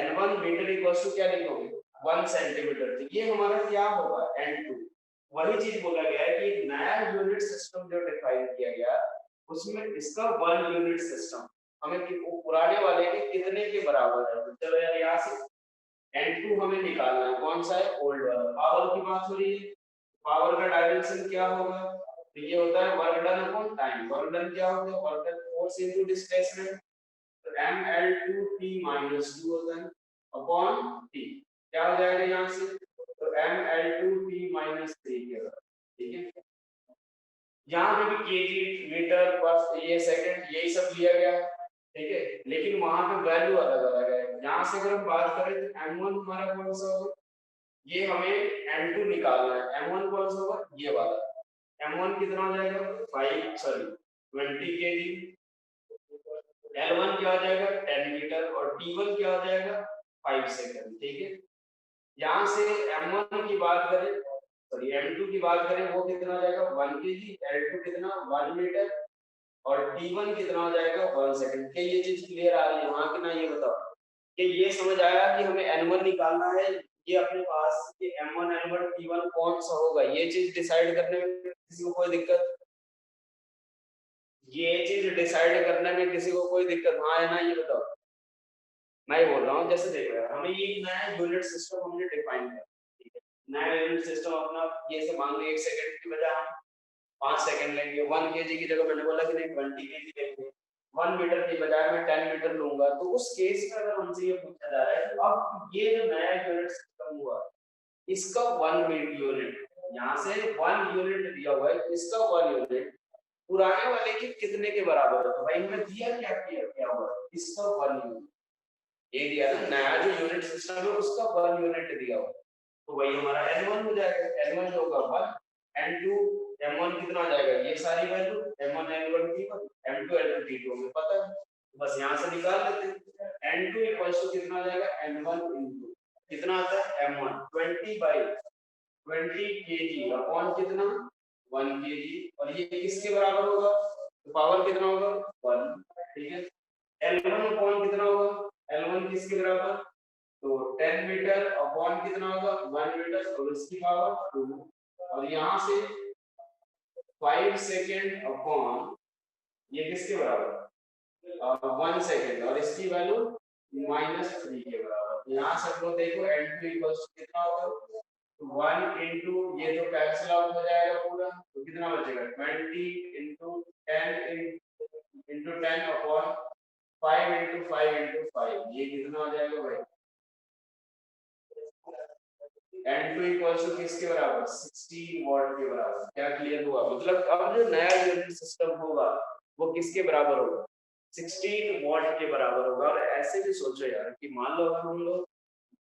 n1 मीटर इक्वल्स टू क्या लिखोगे 1 सेंटीमीटर, तो ये हमारा क्या होगा n2। वही चीज बोला गया है कि एक नया यूनिट सिस्टम जो डिफाइन किया गया उसमें इसका 1 यूनिट सिस्टम हमें पुराने वाले के कितने के बराबर है। तो चलो यार यहाँ से n2 हमें निकालना है, कौन सा है, ओल्ड वाला। पावर की बात हो रही है, पावर का डायमेंशन क्या होगा, तो ये होता है work done upon time. Work done क्या होता है, work done force into displacement, तो ml2t - 2 होता है अपॉन t, क्या हो जाएगा यहाँ से, तो ml2t - 3 के बराबर, ठीक है। यहाँ पे भी केजी मीटर पर ये सेकंड यही सब लिया गया, ठीक है, लेकिन वहां पे वैल्यू अलग अलग है। यहाँ से अगर हम बात करें तो m1 हमारा कौन सा होगा, ये हमें m2 निकालना है, m1 कौन सा होगा, ये वाला, m1 कितना हो जाएगा 20 kg, L1 क्या हो जाएगा 10 मीटर, और T1 क्या हो जाएगा 5 सेकंड, ठीक है। यहाँ से m1 की बात करें, सॉरी m2 की बात करें, वो कितना हो जाएगा 1 kg, L2 कितना 1 मीटर, और T1 कितना हो जाएगा 1 सेकंड। क्या ये चीज क्लियर आ रही है वहां की ना, ये बताओ कि ये समझ आया कि हमें n1 निकालना है, ये अपने पास कि m1 n1 T1 कौन सा होगा, ये चीज डिसाइड करने में किसी को कोई दिक्कत? ये चीज डिसाइड करने में किसी को कोई दिक्कत हाँ है ना, ये बताओ। मैं ही बोल रहा हूँ, जैसे देखो हमें ये नया यूनिट सिस्टम हमने डिफाइन किया, ठीक है। नया यूनिट सिस्टम अपना ये से मान लो 1 सेकंड की बजाय हम 5 सेकंड लेंगे, 1 केजी की जगह मैंने बोला कि नहीं 20 केजी लेंगे, 1 मीटर की बजाय मैं 10 मीटर लूंगा। तो उस केस में अगर हमसे ये पूछा जा रहा है तो अब ये जो नया यूनिट सिस्टम हुआ इसका 1 यूनिट, यहाँ से 1 यूनिट दिया हुआ है, इसका 1 यूनिट पुराने वाले के कितने के बराबर है? तो भाई हमें दिया क्या क्या हुआ इसका 1 यूनिट, ये दिया ना नया जो यूनिट सिस्टम है उसका 1 यूनिट दिया हुआ, तो वही हमारा n1 हो जाएगा। n1 जो होगा 1, n2 m1 कितना आ जाएगा, ये सारी value m1 l1 t1 m2 l2 t2 हमें पता है, बस यहाँ से निकाल लेते हैं। n2 इक्वल्स टू कितना आ जाएगा n1 इनटू कितना आता है m1 20/20 kg अपॉन कितना 1 kg, और ये किसके बराबर होगा, तो पावर कितना होगा 1, ठीक है। L1 अपॉन कितना होगा, L1 किसके बराबर, तो 10 मीटर अपॉन कितना होगा 1 मीटर और इसकी पावर 2, और यहाँ से 5 सेकेंड अपॉन ये किसके बराबर 1 सेकेंड और इसकी वैल्यू -3 के बराबर। यहाँ से हम लोग देखो n2 इक्वल्स कितना होगा 1 इंटू ये तो कैंसिल आउट हो जाएगा पूरा, तो कितना बचेगा 20 into 10 into 10 upon 5 into 5 into 5, ये कितना हो जाएगा भाई n2 इक्वल्स टू किसके बराबर 16 वॉट के बराबर। क्या क्लियर हुआ? मतलब अब जो नया यूनिट सिस्टम होगा वो किसके बराबर होगा 16 वॉट के बराबर होगा। और ऐसे भी सोचो यार कि मान लो अगर हम लोग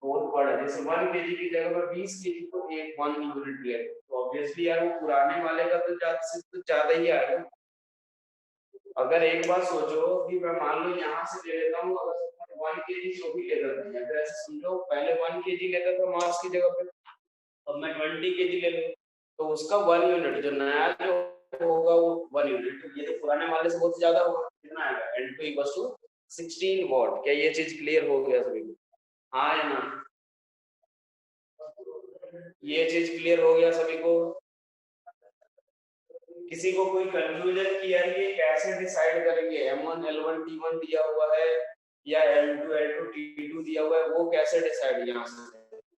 बहुत बड़ा जैसे 1 केजी की जगह पर 20 केजी को एक 1 यूनिट ले तो ऑब्वियसली यार वो पुराने वाले का तो ज्यादा से तो ज्यादा ही आएगा। अगर एक बात सोचो कि मैं मान लो यहाँ से ले लेता हूँ अगर 1 केजी जो भी लेता था, अगर ऐसे समझो पहले 1 केजी लेता था मास की जगह पे, अब मैं 20 केजी ले लूँ तो उसका 1 यूनिट जो नया जो होगा वो 1 यूनिट, ये तो पुराने वाले से बहुत ज्यादा होगा, कितना आएगा n2 इक्वल्स टू 16 वॉट। क्या ये चीज क्लियर हो गया सभी को? हाँ या ना? ये चीज क्लियर हो गया सभी को? किसी को कोई कंफ्यूजन कि यार ये कैसे डिसाइड करेंगे m1 l1 t1 दिया हुआ है या l2 l2 t2 दिया हुआ है, वो कैसे डिसाइड यहाँ से?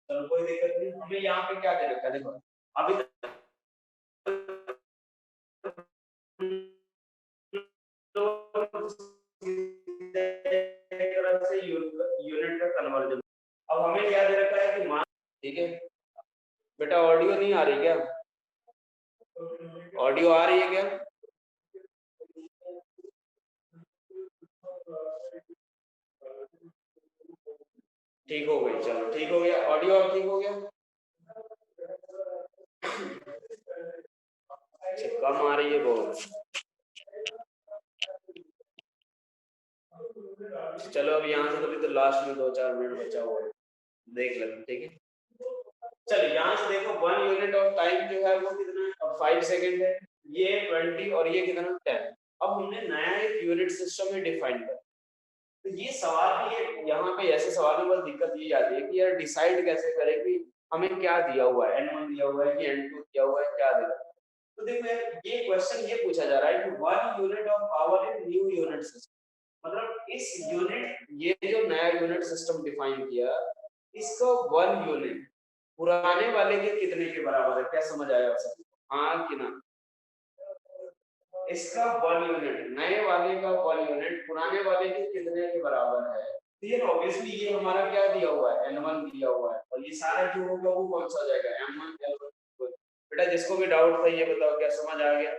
चलो कोई दिक्कत नहीं, हमें यहाँ पे क्या दे रखा है देखो अभी तो तरह से यूनिट का कन्वर्जन। अब हमें क्या दे रखा है कि मान, ठीक है बेटा ऑडियो नहीं आ रही क्या, ऑडियो आ रही है क्या? ठीक हो गई, चलो ठीक हो गया, ऑडियो अब ठीक हो गया। कम आ रही है बहुत, चलो अब यहाँ से कभी तो लास्ट में 2-4 मिनट बचा हुआ है देख लेते, ठीक है। चलो यहाँ से देखो 1 यूनिट ऑफ टाइम जो है वो कितना है 5 सेकंड है, ये 20 और ये कितना 10। अब हमने नया एक यूनिट सिस्टम ही डिफाइन किया, तो ये सवाल भी है यहाँ पे, ऐसे सवाल में बस दिक्कत ये आती है कि यार डिसाइड कैसे करें कि हमें क्या दिया हुआ है n1 दिया हुआ है कि n2 दिया हुआ है, क्या दिया हुआ है। तो देखो यार ये क्वेश्चन ये पूछा जा रहा है कि 1 unit of power in new unit system, मतलब इस यूनिट ये जो नया यूनिट सिस्टम डिफाइन किया इसका 1 यूनिट पुराने वाले के कितने के बराबर है? क्या समझ आया आप सबको? हाँ कि ना? इसका 1 यूनिट नए वाले का 1 यूनिट पुराने वाले के कितने के बराबर है? तो ये ऑब्वियसली ये हमारा क्या दिया हुआ है n1 दिया हुआ है, और ये सारा जो होगा वो कौन सा हो जाएगा m1 l1। बेटा जिसको भी डाउट था ये बताओ क्या समझ आ गया,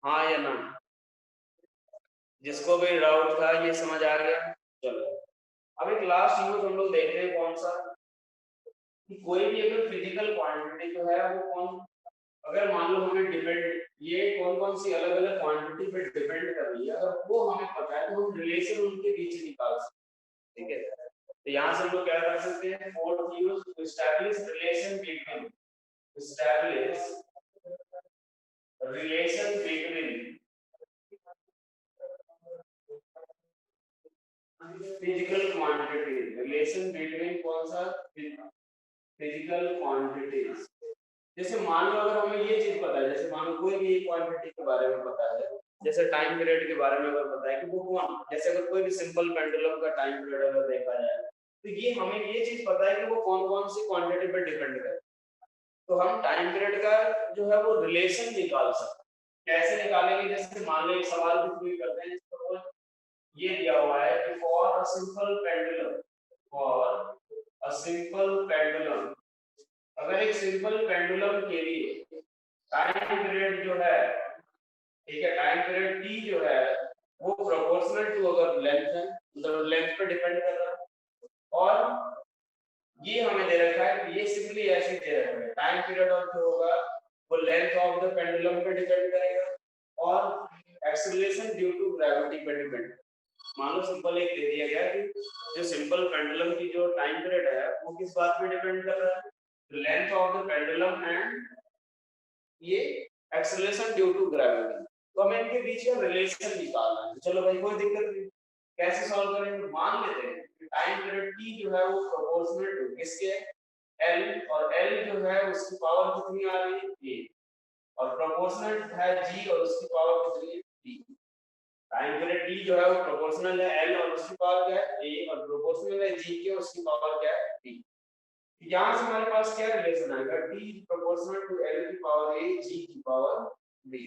हाँ या ना? जिसको भी डाउट था ये समझ आ गया? चलो अब एक लास्ट यूज हम लोग देख रहे हैं कौन सा, कि कोई भी अगर फिजिकल क्वांटिटी जो है वो कौन, अगर मान लो हमें डिपेंड ये कौन कौन सी अलग अलग क्वांटिटी पे डिपेंड कर रही है, अगर वो हमें पता है तो हम रिलेशन उनके बीच निकाल सकते हैं, ठीक है। तो यहाँ से हम लोग क्या कर सकते हैं, fourth use to establish relation between, establish relation between physical quantity, relation between कौन सा फिजिकल क्वांटिटीज, जैसे मान लो अगर हमें ये चीज पता है, जैसे मान लो कोई भी क्वांटिटी के बारे में पता है, जैसे टाइम पीरियड के बारे में अगर पता है कि वो कौन, जैसे अगर कोई भी सिंपल पेंडुलम का टाइम पीरियड अगर देखा जाए तो ये हमें ये चीज पता है कि वो कौन कौन सी क्वांटिटी पर डिपेंड करे, तो हम टाइम पीरियड का जो है वो रिलेशन निकाल सकते हैं। कैसे निकालेंगे, जैसे मान लो एक सवाल भी कोई करते हैं, तो ये दिया हुआ है कि for a simple pendulum, for a simple pendulum, अगर एक सिंपल पेंडुलम के लिए टाइम पीरियड जो है, ठीक है, टाइम पीरियड टी जो है वो प्रोपोर्शनल टू अगर लेंथ है, मतलब लेंथ पे डिपेंड कर रहा है, और ये हमें दे रखा है, ये सिंपली ऐसे दे रखा है टाइम पीरियड ऑफ जो होगा वो लेंथ ऑफ द पेंडुलम पे डिपेंड करेगा और एक्सीलरेशन ड्यू टू ग्रेविटी पे डिपेंड। मान लो सिंपल एक दे दिया गया कि जो सिंपल पेंडुलम की जो टाइम पीरियड है वो किस बात पे डिपेंड कर रहा है, length of the pendulum and ये एक्सीलरेशन ड्यू टू ग्रेविटी, तो हमें इनके बीच का रिलेशन निकालना है। चलो भाई कोई दिक्कत नहीं, कैसे सॉल्व करेंगे, मान लेते हैं कि टाइम पीरियड टी जो है वो प्रोपोर्शनल टू किसके एल, और एल जो है उसकी पावर कितनी आ रही है ए, और प्रोपोर्शनल है जी और उसकी पावर कितनी है टी। टाइम पीरियड टी जो है वो प्रोपोर्शनल है एल और उसकी पावर क्या है ए, और प्रोपोर्शनल है जी के उसकी पावर क्या है टी। यहाँ से हमारे पास क्या रिलेशन आएगा, टी प्रोपोर्शनल टू एल की पावर ए जी की पावर बी।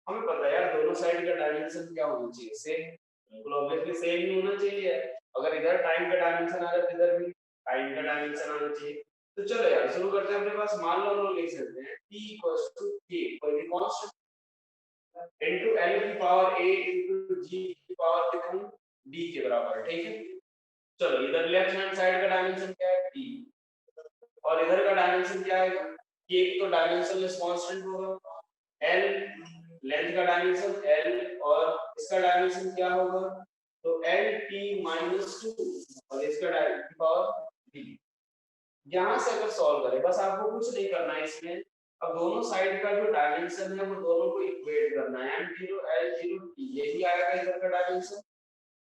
हमें पता है यार दोनों साइड का डायमेंशन क्या होना चाहिए, सेम, बिल्कुल ऑब्वियसली सेम ही होना चाहिए। अगर इधर टाइम का डायमेंशन आ रहा है इधर भी टाइम का डायमेंशन आना चाहिए। तो चलो यार शुरू करते हैं, अपने पास मान लो हम लोग लिख सकते हैं t इक्वल्स टू k, कोई भी कांस्टेंट, इनटू l की पावर a इनटू g की पावर कितनी d के बराबर है, ठीक है। चलो इधर लेफ्ट हैंड साइड का डायमेंशन क्या है t, और इधर का डायमेंशन क्या आएगा, k तो डायमेंशनलेस कांस्टेंट होगा, l लेंथ का डायमेंशन l, और इसका डायमेंशन क्या होगा, तो l t माइनस 2 और इसका पावर d। यहां से अगर सॉल्व करें, बस आपको कुछ नहीं करना है इसमें, अब दोनों साइड का जो डायमेंशन है वो दोनों को इक्वेट करना है, m0 l0 t यही आएगा इधर का डायमेंशन।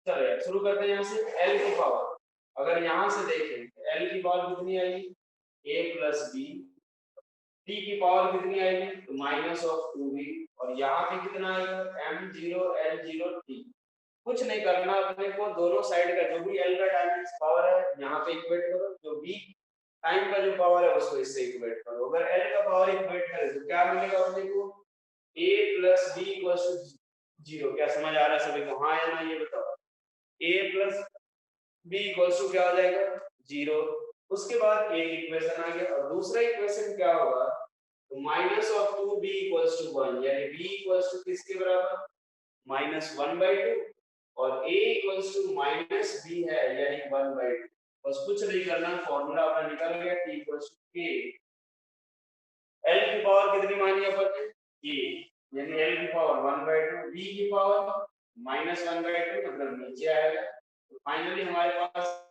चलो यार शुरू करते हैं यहाँ से l की पावर, अगर यहाँ से देखें l की पावर कितनी आएगी a प्लस बी, टी की पावर कितनी आएगी तो माइनस ऑफ 2b, और यहाँ पे कितना आएगा m0 l0 t। कुछ नहीं करना अपने को, दोनों साइड का जो भी l का डायमेंशन पावर है यहाँ पे इक्वेट करो, जो b टाइम का जो पावर है उसको इससे इक्वेट करो, अगर l का पावर इक्वेट करें तो क्या मिलेगा अपने को a plus B equals to 0। क्या समझ आ रहा है सभी को, हाँ या ना ये बताओ, a plus B equals to क्या हो जाएगा 0। उसके बाद एक इक्वेशन आ गया, और दूसरा इक्वेशन क्या होगा, तो minus of 2b equals to 1, यानी b इक्वल्स टू किसके बराबर -1/2, और a equals to minus b है यानी 1/2। बस कुछ नहीं करना, फॉर्मूला अपना निकल गया, t equals to k, l की पावर कितनी मानी अपन ने k, यानी l की पावर 1/2, b की पावर -1/2, मतलब नीचे आएगा। तो फाइनली हमारे पास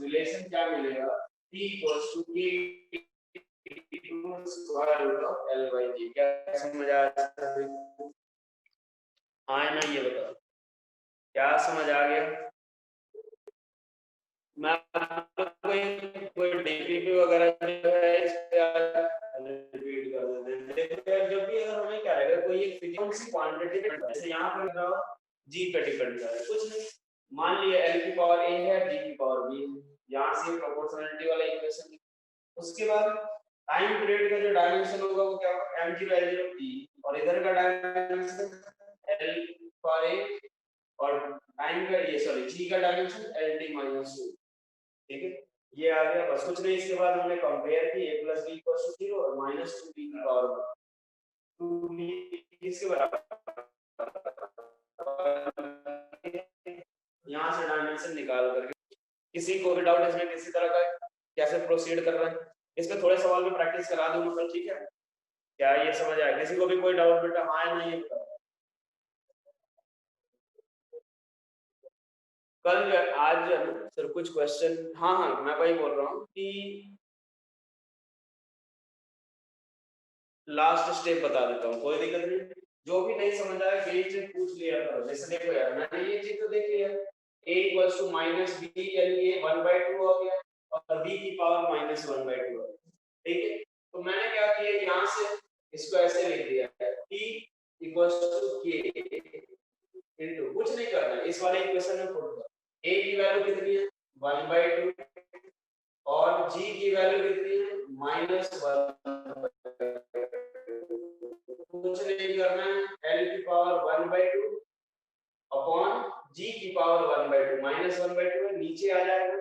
रिलेशन क्या मिलेगा, t equals to k square root of l by g। क्या समझ आ रहा है, हाँ या ना ये बताओ, क्या समझ आ गया। मैं कोई कोई डीपीपी वगैरह जो है इस पे रिपीट कर देते हैं, देखो यार जब भी अगर हमें क्या रहेगा कोई एक फिजिकल सी क्वांटिटी जैसे यहाँ पर बताओ जी पे डिपेंड कर रहा है, कुछ नहीं, मान लिया l की पावर a है g की पावर b, यहाँ से प्रोपोर्शनलिटी वाला इक्वेशन। उसके बाद टाइम पीरियड का जो डायमेंशन होगा वो क्या होगा m0 l0 t, और इधर का डायमेंशन l फॉर a, और टाइम का ये सॉरी g का डायमेंशन lt माइनस 2, ठीक है। ये आ गया, बस कुछ नहीं, इसके बाद हमने कंपेयर की a plus B equal to 0 और माइनस 2b की पावर 2b किसके बराबर, यहाँ से डायमेंशन निकाल करके। किसी को भी डाउट इसमें किसी तरह का, कैसे प्रोसीड कर रहे हैं, इस पे थोड़े सवाल में प्रैक्टिस करा दूंगा कल, ठीक है। क्या ये समझ आया, किसी को भी कोई डाउट बेटा, हाँ या नहीं बताओ। कल आज सर कुछ क्वेश्चन, हाँ हाँ मैं वही बोल रहा हूँ कि लास्ट स्टेप बता देता हूँ, कोई दिक्कत नहीं, जो भी नहीं समझ आया यही चीज पूछ लिया करो। जैसे देखो यार मैंने ये चीज तो देख लिया, a equals to minus B यानी ये 1/2 हो गया, और b की पावर -1/2 हो गया, ठीक है। तो मैंने क्या किया, यहाँ से इसको ऐसे लिख दिया है t equals to k into, कुछ नहीं करना है इस वाले इक्वेशन में पुट कर। a की वैल्यू कितनी है 1/2 और g की वैल्यू कितनी है -1, कुछ नहीं करना है, l की पावर 1/2 अपॉन g की पावर 1/2, -1/2 है, नीचे आ जाएगा।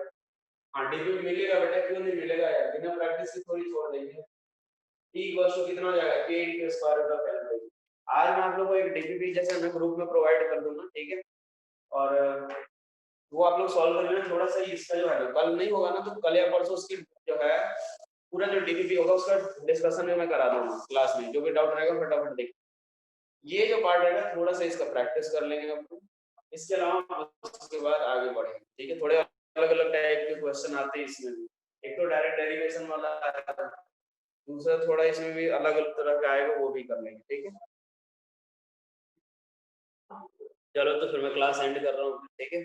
हाँ डीपी मिलेगा बेटा, क्यों नहीं मिलेगा यार, बिना प्रैक्टिस के थोड़ी छोड़ देंगे। t इक्वल टू कितना हो जाएगा k into square root of l। आज मैं आप लोगों को एक डीपीपी जैसे मैं ग्रुप में प्रोवाइड कर दूंगा, ठीक है, और वो आप लोग सॉल्व कर लेना। थोड़ा सा इसका जो है ना, कल नहीं होगा ना, तो कल या परसों उसकी जो है पूरा जो डीपीपी होगा उसका डिस्कशन में मैं करा दूंगा क्लास में, जो भी डाउट रहेगा फटाफट देख। ये जो पार्ट है ना, थोड़ा सा इसका प्रैक्टिस कर लेंगे हम लोग, इसके अलावा उसके बाद आगे बढ़ेंगे, ठीक है। थोड़े अलग अलग टाइप के क्वेश्चन आते हैं इसमें भी, एक तो डायरेक्ट डेरिवेशन वाला है, दूसरा थोड़ा इसमें भी अलग अलग तरह का आएगा, वो भी कर लेंगे, ठीक है। चलो तो फिर मैं क्लास एंड कर रहा हूँ, ठीक है।